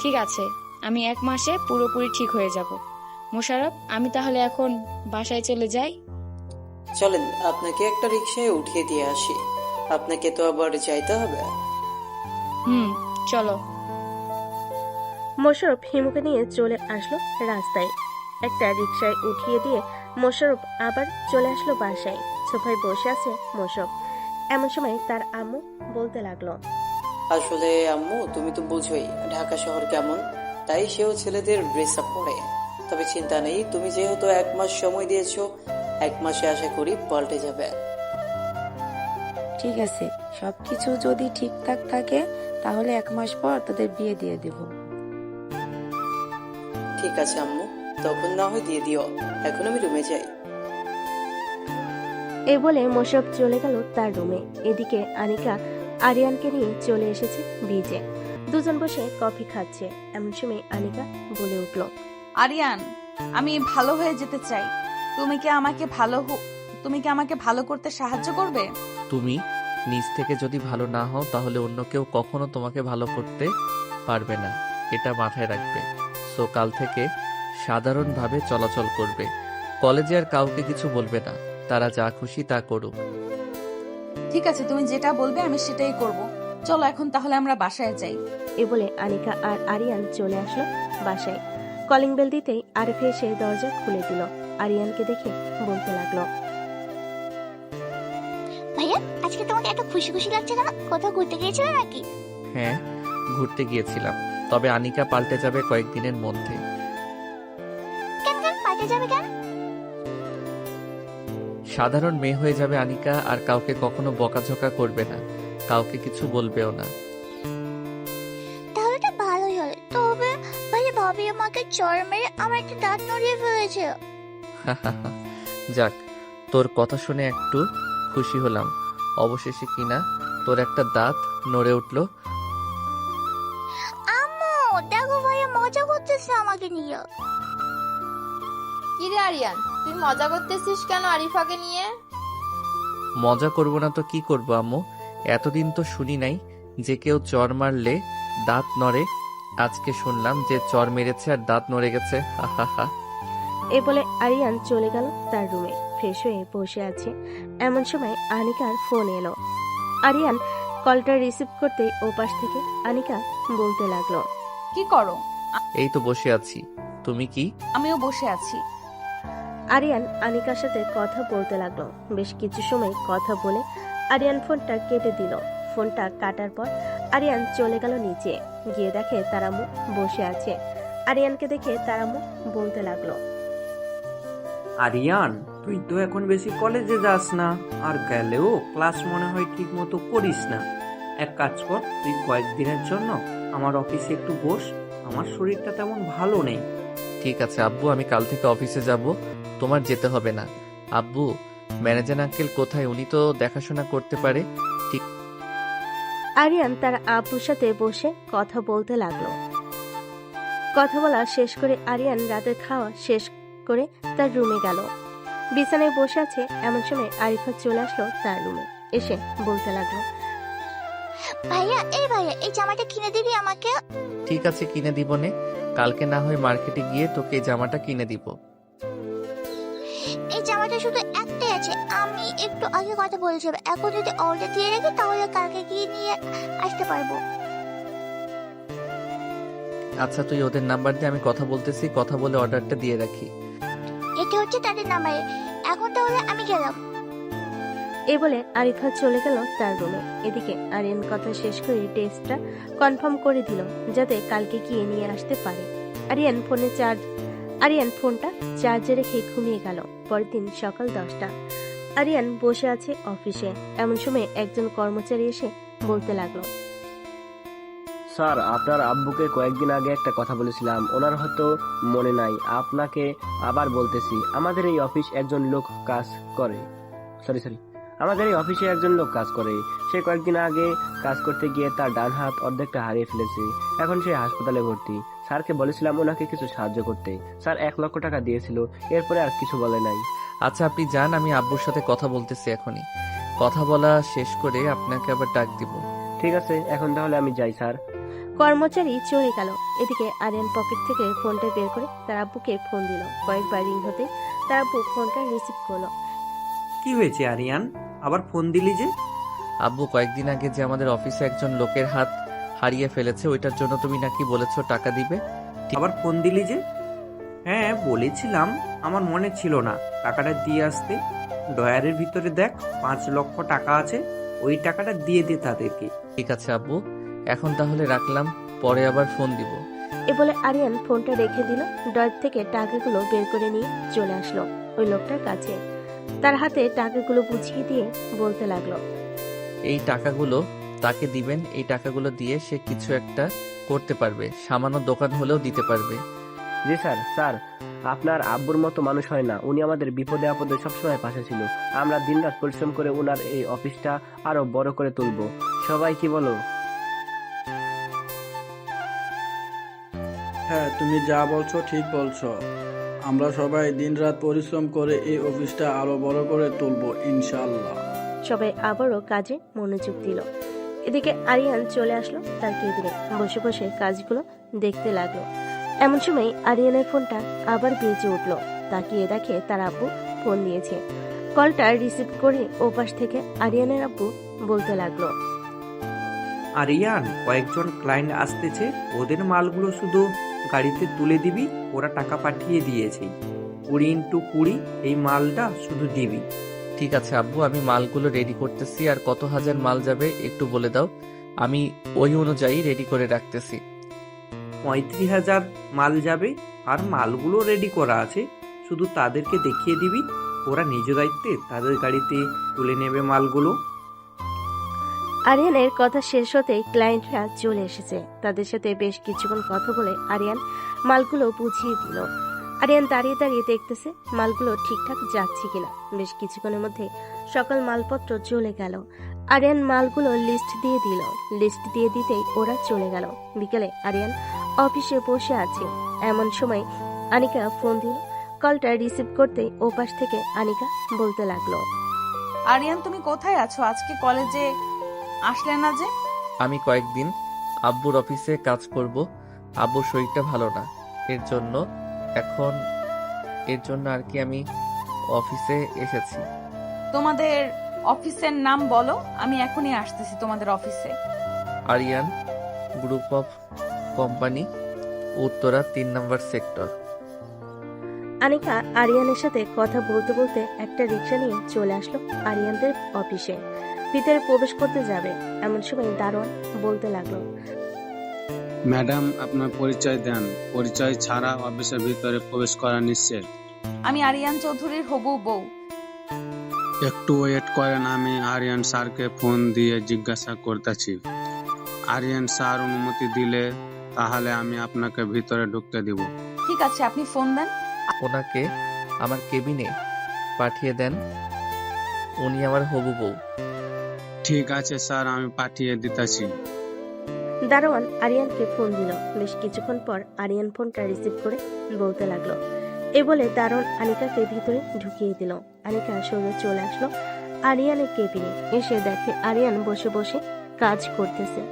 ঠিক আছে, আমি 1 মাসে পুরোপুরি ঠিক হয়ে যাব। মোশারফ, আমি তাহলে এখন বাসায় চলে যাই। চলেন, আপনাকে একটা রিকশায় উঠিয়ে দিয়ে আসি। আপনাকে তো আবার যাইতে হবে। চলো। মোশারফ হিমুকে নিয়ে চলে আসলো রাস্তায়। একটা রিকশায় উঠিয়ে দিয়ে মোশারফ আবার চলে আসলো বাসায়। সোফায় বসে আছে মোশারফ। এমন সময় তার আম্মু বলতে লাগলো, আসলে আম্মু, তুমি তো বুঝোই ঢাকা শহর কেমন, তাই সেও ছেলেদের ড্রেস আপ পরে। তবে চিন্তা নেই, তুমি যেহেতু 1 মাস সময় দিয়েছো, 1 মাসে আশা করি পাল্টে যাবে। ঠিক আছে, সবকিছু যদি ঠিকঠাক থাকে তাহলে 1 মাস পর তোদের বিয়ে দিয়ে দেব। ঠিক আছে আম্মু, তখন না হয় দিয়ে দিও। এখন আমি রুমে যাই। এই বলে মোশারফ চলে গেল তার রুমে। এদিকে আনিকা আরিয়ানকে নিয়ে চলে এসেছে বিচে। দুজন বসে কফি খাচ্ছে। এমন সময় আনিকা বলে উঠল, আরিয়ান, আমি ভালো হয়ে যেতে চাই। তুমি কি আমাকে ভালো করতে সাহায্য করবে? তুমি নিজ থেকে যদি ভালো না হও তাহলে অন্য কেউ কখনো তোমাকে ভালো করতে পারবে না, এটা মাথায় রাখবে। সো কাল থেকে সাধারণভাবে চলাচল করবে। কলেজে আর কাউকে কিছু বলবে না, তারা যা খুশি তা করুক। ঠিক আছে, তুমি যেটা বলবে আমি সেটাই করব। চলো এখন তাহলে আমরা বাসায় যাই। এ বলে আনিকা আর আরিয়ান চলে আসলো বাসায়। কলিং বেল দিতেই আরিফা এসে দরজা খুলে দিল। আরিয়ানকে দেখে বলতে লাগলো, ভাইয়া আজকে তোমাকে এত খুশি খুশি লাগছে কেন? কোথাও ঘুরতে গিয়েছিলে নাকি? হ্যাঁ, ঘুরতে গিয়েছিলাম, তবে আনিকা পাল্টে যাবে কয়েকদিনের মধ্যে। কেন পাল্টে যাবে কেন? সাধারণ মেয়ে হয়ে যাবে আনিকা, আর কাউকে কখনো বকাঝকা করবে না, কাউকে কিছু বলবেও না। তাহলে তো ভালোই হলো। তবে ভাইয়া ভাবি আমাকে চড় মেরে আমার একটা দাঁত নড়িয়ে ফেলেছে। যাক, তোর কথা শুনে একটু খুশি হলাম। অবশেষে কিনা তোর একটা দাঁত নড়ে উঠলো। আম্মু দেখো ভাইয়া মজা করতেছে আমাকে নিয়ে। কি রে আরিয়ান, তুই মজা করতেছিস কেন আরিফাকে নিয়ে? মজা করব না তো কি করব আম্মু? এতদিন তো শুনি নাই যে কেউ চর মারলে দাঁত নড়ে। আজকে শুনলাম যে চর মেরেছে আর দাঁত নড়ে গেছে। হা হা হা। এ বলে আরিয়ান চলে গেল তার রুমে। ফ্রেশ হয়ে বসে আছে এমন সময় আনিকার ফোন এলো। আরিয়ান কলটা রিসিভ করতে ওপাশ থেকে আনিকা বলতে লাগলো, কি করো? এই তো বসে আছি, তুমি কি? আমিও বসে আছি। আরিয়ান আনিকার সাথে কথা বলতে লাগলো। বেশ কিছু সময় কথা বলে আরিয়ান ফোনটা কেটে দিল। ফোনটা কাটার পর আরিয়ান চলে গেল নিচে, গিয়ে দেখে তার আম্মু বসে আছে। আরিয়ানকে দেখে তার আম্মু বলতে লাগলো, আরিয়ান, তুই তো এখন বেশি কলেজে যাস না, আর গেলেও ক্লাস মনে হয় ঠিক মতো করিস না। এক কাজ কর, তুই কয়েকদিনের জন্য আমার অফিসে একটু বস, আমার শরীরটা তেমন ভালো নেই। ঠিক আছে আব্বু, আমি কাল থেকে অফিসে যাব, তোমার যেতে হবে না। আব্বু, ম্যানেজার আঙ্কেল কোথায়? উনি তো দেখাশোনা করতে পারে। ঠিক। আরিয়ান তার আব্বুর সাথে বসে কথা বলতে লাগলো। কথা বলা শেষ করে আরিয়ান রাতের খাওয়া শেষ করে তার রুমে গেল। বিছানায় বসে আছে এমন সময় আরিফা চলে আসলো তার রুমে। এসে বলতে লাগলো, ভাইয়া এই জামাটা কিনে দিবি আমাকে? ঠিক আছে, কিনে দিব নে। কালকে না হয় মার্কেটে গিয়ে তোকে এই জামাটা কিনে দিব। এই জামাটা শুধু একটাই আছে, আমি একটু আগে কথা বলেছিলাম। এখন যদি অর্ডার দিয়ে রাখি তাহলে কালকে গিয়ে নিয়ে আসতে পারবো। আচ্ছা, তুই ওদের নাম্বার দিয়ে আমি কথা বলতেছি, কথা বলে অর্ডারটা দিয়ে রাখি। এটা হচ্ছে তাদের নাম্বার। এখন তাহলে আমি গেলাম। এ বলে আরিফা চলে গেল তার রুমে। এদিকে আরিয়ান কথা শেষ করে টেস্টটা কনফার্ম করে দিল যাতে কালকে গিয়ে নিয়ে আসতে পারে। আরিয়ান ফোনটা চার্জে রেখে ঘুমিয়ে গেল। পরের দিন সকাল 10টা। আরিয়ান বসে আছে অফিসে। এমন সময় একজন কর্মচারী এসে বলতে লাগলো, স্যার, আপনার আব্বুকে কয়েকদিন আগে একটা কথা বলেছিলাম, ওনার হয়তো মনে নাই। আপনাকে আবার বলতেছি, আমাদের এই অফিসে একজন লোক কাজ করে। সে কয়েকদিন আগে কাজ করতে গিয়ে তার ডান হাত অর্ধেকটা হারিয়ে ফেলেছে। এখন সে হাসপাতালে ভর্তি। স্যারকে বলেছিলাম ওনাকে কিছু সাহায্য করতে। স্যার 1 লক্ষ টাকা দিয়েছিল, এরপরে আর কিছু বলে নাই। আচ্ছা, আপনি যান, আমি আব্বুর সাথে কথা বলতেছি এখনই। কথা বলা শেষ করে আপনাকে আবার ডাক দিব। ঠিক আছে, এখন তাহলে আমি যাই স্যার। কর্মচারী চলে গেল। এদিকে আরিয়ান পকেট থেকে ফোনটা বের করে তার আব্বুকে ফোন দিল। কয়েকবার রিং হতে তার আব্বু ফোনটা রিসিভ করলো। কি হয়েছে আরিয়ান, আবার ফোন দিলি যে? আব্বু, কয়েকদিন আগে যে আমাদের অফিসে একজন লোকের হাত হারিয়ে ফেলেছে, ওইটার জন্য তুমি নাকি বলেছো টাকা দিবে। আবার ফোন দিলি যে? হ্যাঁ বলেছিলাম, আমার মনে ছিল না টাকাটা দিয়ে আসতে। ডয়ারের ভিতরে দেখ 5 লক্ষ টাকা আছে, ওই টাকাটা দিয়ে দে তাদেরকে। ঠিক আছে আব্বু, এখন তাহলে রাখলাম, পরে আবার ফোন দিব। এ বলে আরিয়ান ফোনটা রেখে দিল। ডয়ার থেকে টাকাগুলো বের করে নিয়ে চলে আসলো ওই লোকটার কাছে। তার হাতে টাকাগুলো বুঝিয়ে দিয়ে বলতে লাগলো, এই টাকাগুলো তাকে দিবেন, এই টাকাগুলো দিয়ে সে কিছু একটা করতে পারবে, সামান্য দোকান হলেও দিতে পারবে। জি স্যার। স্যার, আপনার আব্বুর মতো মানুষ হয় না। উনি আমাদের বিপদে আপদে সবসময় পাশে ছিল। আমরা দিনরাত পরিশ্রম করে ওনার এই অফিসটা আরো বড় করে তুলবো। সবাই কি বলো? হ্যাঁ, তুমি যা বলছো ঠিক বলছো। আমরা সবাই দিনরাত পরিশ্রম করে এই অফিসটা আরো বড় করে তুলবো ইনশাল্লাহ। সবাই আবারও কাজে মনোযোগ দিল। এদিকে আরিয়ান চলে আসলো তার কেবিনে, বসে বসে কাজগুলো দেখতে লাগলো। এমন সময় আরিয়ানের ফোনটা আবার বেজে উঠলো। তাকিয়ে দেখে তার আব্বু ফোন দিয়েছে। কলটা রিসিভ করে ওপাশ থেকে আরিয়ানের আব্বু বলতে লাগলো, আরিয়ান, কয়েকজন ক্লায়েন্ট আসতেছে, ওদের মালগুলো শুধু গাড়িতে তুলে দিবি, ওরা টাকা পাঠিয়ে দিয়েছে। 20x20 এই মালটা শুধু দিবি। ঠিক আছে আব্বু, আমি মালগুলো রেডি করতেছি। আর কত হাজার মাল যাবে একটু বলে দাও, আমি ওই অনুযায়ী রেডি করে রাখতেছি। 35,000 মাল যাবে, আর মালগুলো রেডি করা আছে, শুধু তাদেরকে দেখিয়ে দিবি, ওরা নিজ দায়িত্বে তাদের গাড়িতে তুলে নেবে মালগুলো। আরিয়ানের কথা শেষ হতেই ক্লায়েন্টরা চলে এসেছে। তাদের সাথে বেশ কিছুক্ষণ কথা বলে আরিয়ান মালগুলো বুঝিয়ে দিল। আরিয়ান দাঁড়িয়ে দাঁড়িয়ে দেখতেছে মালগুলো ঠিকঠাক যাচ্ছে কিনা। বেশ কিছুক্ষণের মধ্যে সকল মালপত্র চলে গেল। আরিয়ান মালগুলো লিস্ট দিয়ে দিল। লিস্ট দিয়ে দিতেই ওরা চলে গেল। বিকেলে আরিয়ান অফিসে বসে আছে। এমন সময় আনিকা ফোন দিল। কলটা রিসিভ করতেই ওপাশ থেকে আনিকা বলতে লাগলো, আরিয়ান, তুমি কোথায় আছো? আজকে কলেজে আসলে না যে? আমি কয়েকদিন আব্বুর অফিসে কাজ করব। আব্বুর শরীরটা ভালো না, এর জন্য আর কি আমি অফিসে এসেছি। তোমাদের অফিসের নাম বলো, আমি এখনই আসতেছি তোমাদের অফিসে। Aryan group of company, Uttara 3 number sector. Anika আরিয়ানের সাথে কথা বলতে বলতে একটা রিক্সা নিয়ে চলে আসলো আরিয়ানদের অফিসে। ভিতরে প্রবেশ করতে যাবে এমন সময় দারোয়ান বলতে লাগলো, ম্যাডাম, আপনার পরিচয় দেন। পরিচয় ছাড়া অফিসের ভিতরে প্রবেশ করা নিষেধ। আমি আরিয়ান চৌধুরীর হবু বউ। একটু ওয়েট করেন, আমি আরিয়ান স্যারকে ফোন দিয়ে জিজ্ঞাসা করতেছি। আরিয়ান স্যার অনুমতি দিলে তাহলে আমি আপনাকে ভিতরে ঢুকতে দিব। ঠিক আছে, আপনি ফোন দেন। ওনাকে আমার কেবিনে পাঠিয়ে দেন, উনি আমার হবু বউ। ঠিক আছে স্যার, আমি পাঠিয়ে দিতেছি। দারোয়ান আরিয়ানকে ফোন দিল। বেশ কিছুক্ষণ পর আরিয়ান ফোনটা রিসিভ করে বলতে লাগলো। এ বলে দারোয়ান আনিকাকে ভিতরে ঢুকিয়ে দিল। আনিকা সোজা চলে আসলো আরিয়ানের কেবিনে। এসে দেখে আরিয়ান বসে বসে কাজ করতেছে।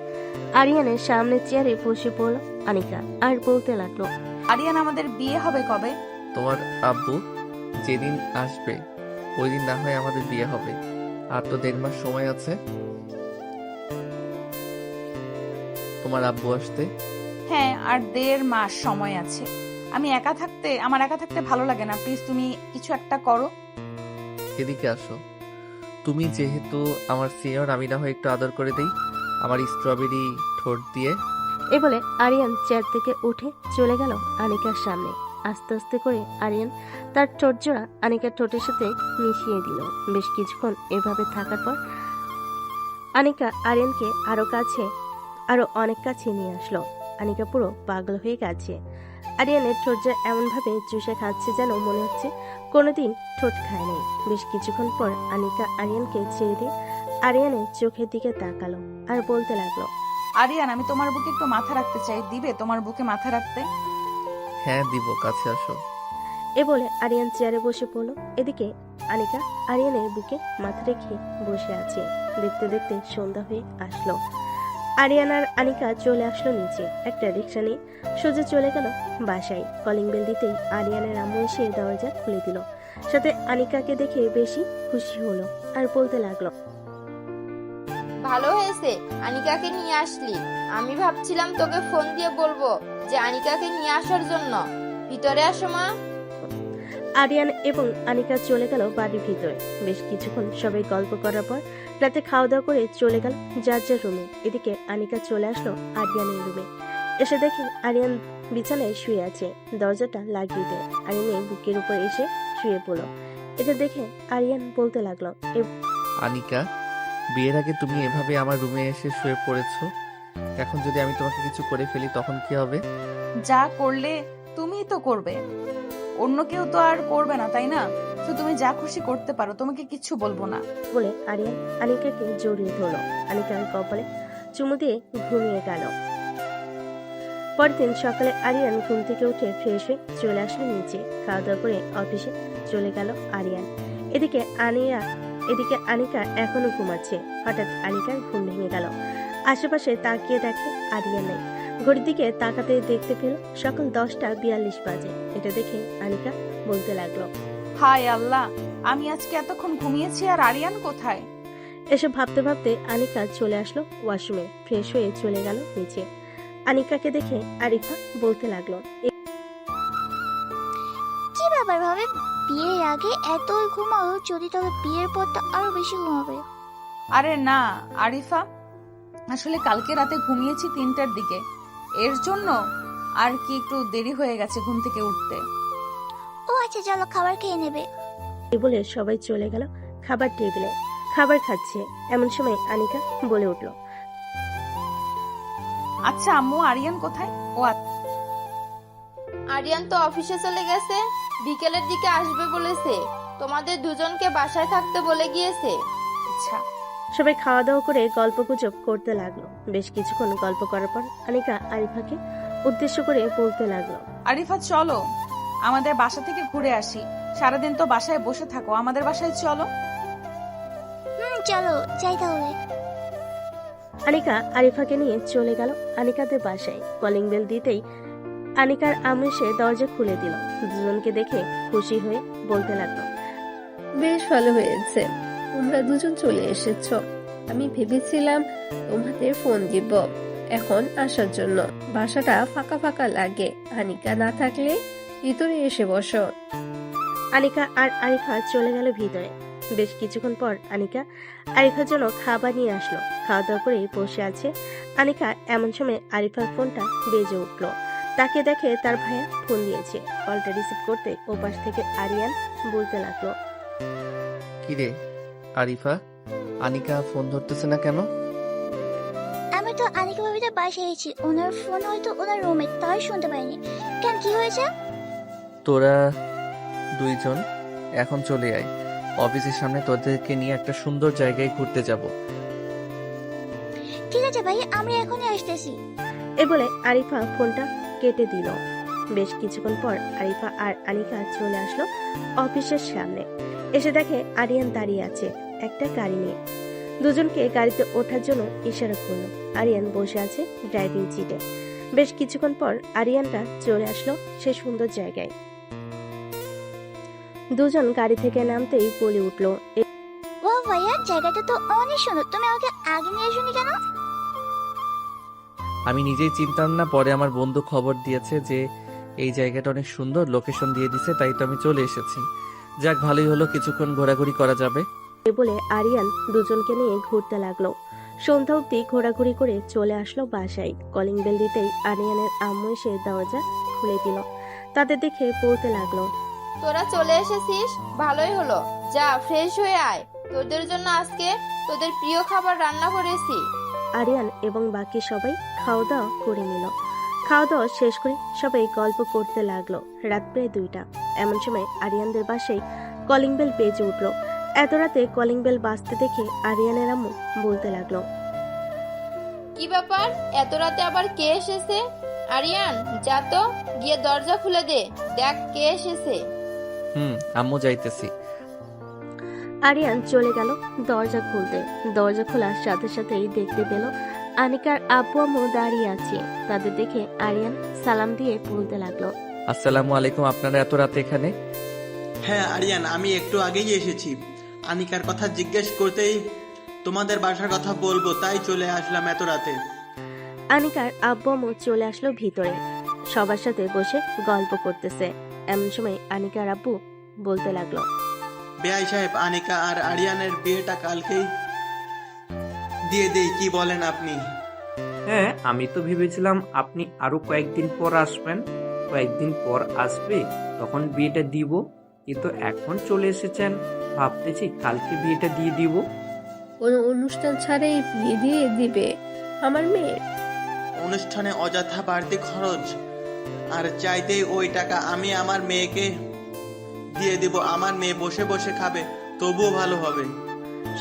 আরিয়ানের সামনে চেয়ারে বসে পড়ল আনিকা আর বলতে লাগলো, আরিয়ান, আমাদের বিয়ে হবে কবে? তোমার আব্বু যেদিন আসবে ওই দিন না হয় আমাদের বিয়ে হবে। আর তো 1.5 মাস সময় আছে তোমার আব্বু আসতে। হ্যাঁ, আর 1.5 মাস সময় আছে। আমার একা থাকতে ভালো লাগে না। প্লিজ তুমি কিছু একটা করো। এদিকে আসো, তুমি যেহেতু আমার সিনিয়র, আমি না হয় একটু আদর করে দেই আমার স্ট্রবেরি ঠোঁট দিয়ে। এ বলে আরিয়ান চেয়ার থেকে উঠে চলে গেল আনিকার সামনে। আস্তে আস্তে করে আরিয়ান তার ঠোঁট জোড়া আনিকার ঠোঁটের সাথে মিশিয়ে দিল। বেশ কিছুক্ষণ এভাবে থাকার পর আনিকা আরিয়ানকে আরো অনেক কাছে নিয়ে আসলো। আনিকা পুরো পাগল হয়ে গেছে। আরিয়ানের ঠোঁট জোড়া এমন ভাবে চুষে খাচ্ছে যেন মনে হচ্ছে কোনোদিন ঠোঁট খায় নাই। বেশ কিছুক্ষণ পর আনিকা আরিয়ানকে ছেড়ে দিয়ে আরিয়ানের চোখের দিকে তাকালো আর বলতে লাগলো, আরিয়ান, আমি তোমার বুকে একটু মাথা রাখতে চাই। দিবে তোমার বুকে মাথা রাখতে? হ্যাঁ দিব, কাছে আসো। এ বলে আরিয়ান চেয়ারে বসে পড়লো। এদিকে আনিকা আরিয়ানের বুকে মাথা রেখে বসে আছে। দেখতে দেখতে সন্ধ্যা হয়ে আসলো। আরিয়ান আর আনিকা চলে আসলো নিচে। একটা রিক্সা নিয়ে সোজা চলে গেল বাসায়। কলিং বেল দিতেই আরিয়ানের আম্মু এসে দরজা খুলে দিল। সাথে আনিকাকে দেখে বেশি খুশি হলো আর বলতে লাগলো, ভালো হয়েছে আনিকাকে নিয়ে আসলি। আমি ভাবছিলাম তোকে ফোন দিয়ে বলবো যে আনিকাকে নিয়ে আসার জন্য। ভিতরে আসো মা। আরিয়ান এবং আনিকা চলে গেল বাড়ির ভিতরে। বেশ কিছুক্ষণ সবাই গল্প করার পর রাতে খাওয়া দাওয়া করে চলে গেল যার যার রুমে। এদিকে আনিকা চলে আসলো আরিয়ানের রুমে। এসে দেখে আরিয়ান বিছানায় শুয়ে আছে। দরজাটা লাগিয়ে দেয়। আরিয়ানের বুকের উপর এসে শুয়ে পড়লো। এটা দেখে আরিয়ান বলতে লাগলো, আনিকা, বিয়ের আগে তুমি এভাবে আমার রুমে এসে শুয়ে পড়েছো, এখন যদি আমি তোমাকে কিছু করে ফেলি তখন কি হবে? যা করলে তুমিই তো করবে, অন্য কেউ তো আর করবে না, তাই না? তো তুমি যা খুশি করতে পারো, তোমাকে কিচ্ছু বলবো না বলে আরিয়ান আনিকাকে জড়িয়ে ধরলো। আনিকার কপালে চুমু দিয়ে ঘুমিয়ে গেল। পরের দিন সকালে আরিয়ান ঘুম থেকে উঠে ফ্রেশ হয়ে চলে আসলো নিচে। খাওয়া দাওয়া করে অফিসে চলে গেল আরিয়ান। এদিকে আনিকা এখনো ঘুমাচ্ছে। হঠাৎ আনিকার ঘুম ভেঙে গেল। আশেপাশে তাকিয়ে দেখে আরিয়ান নেই। ঘড়ির দিকে তাকাতে দেখতে পেল সকাল 10:42 বাজে। এটা দেখে আনিকা বলতে লাগলো, হায় আল্লাহ, আমি আজকে এতক্ষণ ঘুমিয়েছি আর আরিয়ান কোথায়? এসব ভাবতে ভাবতে আনিকা চলে আসলো ওয়াশরুমে। ফ্রেশ হয়ে চলে গেল নিচে। আনিকাকে দেখে আরিফা বলতে লাগলো, কি ব্যাপার ভাবে, বিয়ের আগে এতই ঘুমাও, যদি তবে বিয়ের পর তো আরো বেশি ঘুমাবে। আরে না আরিফা, আসলে কালকে রাতে ঘুমিয়েছি 3টার দিকে, এর জন্য আর কি একটু দেরি হয়ে গেছে ঘুম থেকে উঠতে। ও আচ্ছা, চলো খাবার খেয়ে নেবে। এই বলে সবাই চলে গেল খাবার টেবিলে। খাবার খাচ্ছে এমন সময় আনিকা বলে উঠল, আচ্ছা আম্মু, আরিয়ান কোথায়? ও আরিয়ান তো অফিসে চলে গেছে, বিকেলের দিকে আসবে বলেছে। তোমাদের দুজনকে বাসায় থাকতে বলে গিয়েছে। আচ্ছা। সবাই খাওয়া দাওয়া করে গল্পগুজব করতে লাগলো। বেশ কিছুক্ষণ গল্প করার পর আনিকা আরিফাকে উদ্দেশ্য করে বলতে লাগলো, আরিফা চলো আমাদের বাসা থেকে ঘুরে আসি, সারাদিন তো বাসায় বসে থাকো, আমাদের বাসায় চলো। চলো যাই তাহলে। আনিকা আরিফাকে নিয়ে চলে গেল আনিকাদের বাসায়। কলিং বেল দিতেই আনিকার আম্মু এসে দরজা খুলে দিল। দুজনকে দেখে খুশি হয়ে বলতে লাগলো, বেশ ভালো হয়েছে তোমরা দুজন চলে এসেছো। আমি ভেবেছিলাম তোমাদের ফোন দিব এখন আসার জন্য। বাসাটা ফাঁকা ফাঁকা লাগে, আনিকা না থাকলে ভিতরে এসে বসো। আনিকা আর আরিফা চলে গেল ভিতরে। বেশ কিছুক্ষণ পর আনিকা আরিফার জন্য খাবার নিয়ে আসলো। খাওয়া দাওয়া করে বসে আছে আনিকা, এমন সময় আরিফার ফোনটা বেজে উঠলো। তাকে দেখে তার ভাইয়া ফোন দিয়েছে। কলটা রিসিভ করতে ওপাশ থেকে আরিয়ান বলতে লাগলো, কিরে আরিফা, আনিকা ফোন ধরতেছে না কেন? আমি তো আনিকা ভাবিতে বাসায় এসেছি, ওনার ফোন হয়তো ওনার রুমে, তাই শুনতে পাইনি। কেন, কি হয়েছে? তোরা দুইজন এখন চলে আয়, অফিসের সামনে তোদেরকে নিয়ে একটা সুন্দর জায়গায় ঘুরতে যাব। ঠিক আছে ভাই, আমি এখনই আসতেছি। এ বলে আরিফা ফোনটা কেটে দিল। বেশ কিছুক্ষণ পর আরিফা আর আনিকা চলে আসলো অফিসের সামনে। এসে দেখে আরিয়ান দাঁড়িয়ে আছে একটা গাড়ি নিয়ে। দুজনকে গাড়িতে ওঠার জন্য ইশারা করলো। আরিয়ান বসে আছে ড্রাইভিং সিটে। বেশ কিছুক্ষণ পর আরিয়ানটা চলে আসলো সে সুন্দর জায়গায়। দুজন গাড়ি থেকে নামতেই বলে উঠলো, ও ভাইয়া, জায়গাটা তো অনেক সুন্দর, তুমি আমাকে আগে নিয়ে আসোনি কেন? আমি নিজেই চিনতাম না, পরে আমার বন্ধু খবর দিয়েছে যে এই জায়গাটা অনেক সুন্দর, লোকেশন দিয়ে দিছে, তাই তো আমি চলে এসেছি। যাক, ভালোই হলো, কিছুক্ষণ ঘোরাঘুরি করা যাবে। বলে আরিয়ান দুজনকে নিয়ে ঘুরতে লাগলো। সন্ধ্যা অব্দি ঘোরাঘুরি করে চলে আসলো বাসায়। কলিং বেল দিতেই আরিয়ানের আম্মু এসে দরজা খুলে দিল। তাদের দেখে বলতে লাগলো, তোরা চলে এসেছিস, ভালোই হলো। যা ফ্রেশ হয়ে আয়, তোদের জন্য আজকে তোদের প্রিয় খাবার রান্না করেছি। আরিয়ান এবং বাকি সবাই খাওয়া দাওয়া করে নিল। খাওয়া দাওয়া শেষ করে সবাই গল্প করতে লাগলো। রাত প্রায় 2টা। এমন সময় আরিয়ানদের বাসায় কলিং বেল বেজে উঠলো। এত রাতে কলিং বেল বাজতে দেখে আরিয়ানের আম্মু বলতে লাগলো, কি ব্যাপার, এত রাতে আবার কে এসেছে? আরিয়ান, যা তো গিয়ে দরজা খুলে দে, দেখ কে এসেছে। আম্মু যাইতেছি। আরিয়ান চলে গেল দরজা খুলতে। দরজা খোলার সাথে সাথেই দেখতে পেল আনিকার আব্বু আম্মু দাঁড়িয়ে আছে। তাদের দেখে আরিয়ান সালাম দিয়ে বলতে লাগলো, আসসালামু আলাইকুম, আপনারা এত রাতে এখানে? হ্যাঁ আরিয়ান, আমি একটু আগেই এসেছি। আনিকার কথা জিজ্ঞেস করতেই তোমাদের বাসার কথা বলবো, তাই চলে আসলাম এত রাতে। আনিকার আব্বু আম্মু চলে আসলো ভিতরে। সবার সাথে বসে গল্প করতেছে। এমন সময় আনিকার আব্বু বলতে লাগলো, বেআই সাহেব, আনিকা আর আরিয়ানের বিয়েটা কালকেই দিয়ে দেই, কি বলেন আপনি? হ্যাঁ, আমি তো ভেবেছিলাম আপনি আরো কয়েকদিন পর আসবেন, কয়েকদিন পর আসবে তখন বিয়েটা দিব, কিন্তু এখন চলে এসেছেন, ভাবতেছি কালকে বিয়েটা দিয়ে দিব। কোনো অনুষ্ঠান ছাড়াই বিয়ে দিয়ে দিবে আমার মেয়ে? অনুষ্ঠানে অযথা বাড়তি খরচ, আর চাইতেই ওই টাকা আমি আমার মেয়েকে দিয়ে দিব। আমার মেয়ে বসে বসে খাবে, তবুও ভালো হবে।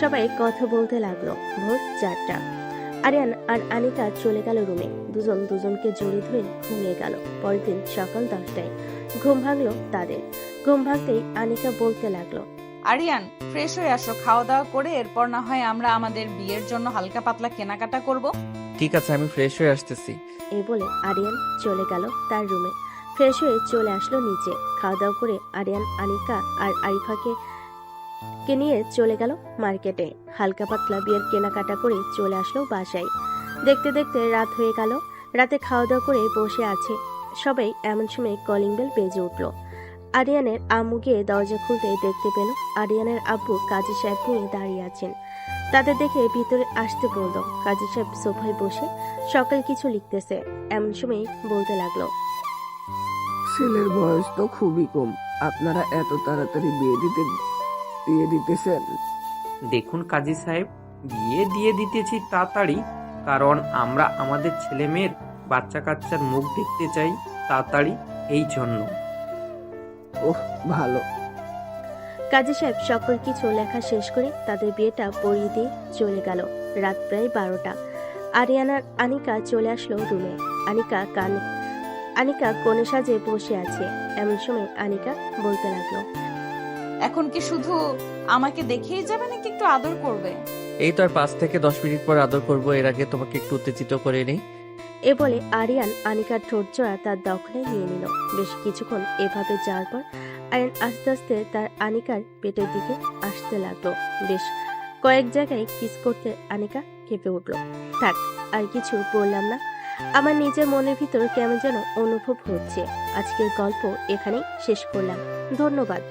সবাই কথা বলতে লাগলো। ভোর 4টা। আরিয়ান আর আনিকা চলে গেল রুমে। দুজন দুজনকে জড়িয়ে ধরে ঘুমিয়ে গেল। পরের দিন সকাল 10টায় ঘুম ভাঙলো তাদের। ঘুম ভাঙতেই আনিকা বলতে লাগলো, আরিয়ান, ফ্রেশ হয়ে আসো, খাওয়া দাওয়া করে এরপর না হয় আমরা আমাদের বিয়ের জন্য হালকা পাতলা কেনাকাটা করব। ঠিক আছে, আমি ফ্রেশ হয়ে আসতেছি। এই বলে আরিয়ান চলে গেল তার রুমে। ফ্রেশ হয়ে চলে আসলো নিচে। খাওয়া দাওয়া করে আরিয়ান আনিকা আর আরিফাকে নিয়ে চলে গেল মার্কেটে। হালকা পাতলা বিয়ের কেনাকাটা করে চলে আসলো বাসায়। দেখতে দেখতে রাত হয়ে গেল। রাতে খাওয়া দাওয়া করে বসে আছে সবাই। এমন সময় কলিং বেল বেজে উঠল। আরিয়ানের আম্মু গিয়ে দরজা খুলতে দেখতে পেল আরিয়ানের আব্বু কাজী সাহেব নিয়ে দাঁড়িয়ে আছেন। তাদের দেখে ভিতরে আসতে বলল। কাজী সাহেব সোফায় বসে সকাল কিছু লিখতেছে। এমন সময় বলতে লাগলো, ছেলের বয়স তো খুবই কম, আপনারা এত তাড়াতাড়ি বিয়ে দিতেছেন? দেখুন কাজী সাহেব, বিয়ে দিয়ে দিতেছি তাড়াতাড়ি, কারণ আমরা আমাদের ছেলে মেয়ের বাচ্চা কাচ্চার মুখ দেখতে চাই তাড়াতাড়ি, এই জন্য। ওহ, ভালো। কাজী সাহেব সকল কিছু লেখা শেষ করে তাদের বিয়েটা পড়িয়ে দিয়ে চলে গেল। রাত প্রায় 12টা। আরিয়ান আর আনিকা চলে আসলো রুমে। আনিকা কোণে সাজে বসে আছে। এমন সময় আনিকা বলতে লাগলো, এখন কি শুধু আমাকে দেখেই যাবে নাকি একটু আদর করবে? এই তো আর 5 থেকে 10 মিনিট পর আদর করব, এর আগে তোমাকে একটু উত্তেজিত করে নেই। এ বলে আরিয়ান আনিকার ঠোঁট জোড়া তার দখলে নিয়ে নিল। বেশ কিছুক্ষণ এভাবে যাওয়ার পর আরিয়ান আস্তে আস্তে তার আনিকার পেটের দিকে আসতে লাগলো। বেশ কয়েক জায়গায় কিস করতে আনিকা কেঁপে উঠল। থাক, আর কিছু বললাম না। আমার নিজের মনের ভিতর কেমন যেন অনুভব হচ্ছে। আজকের গল্প এখানেই শেষ করলাম। ধন্যবাদ।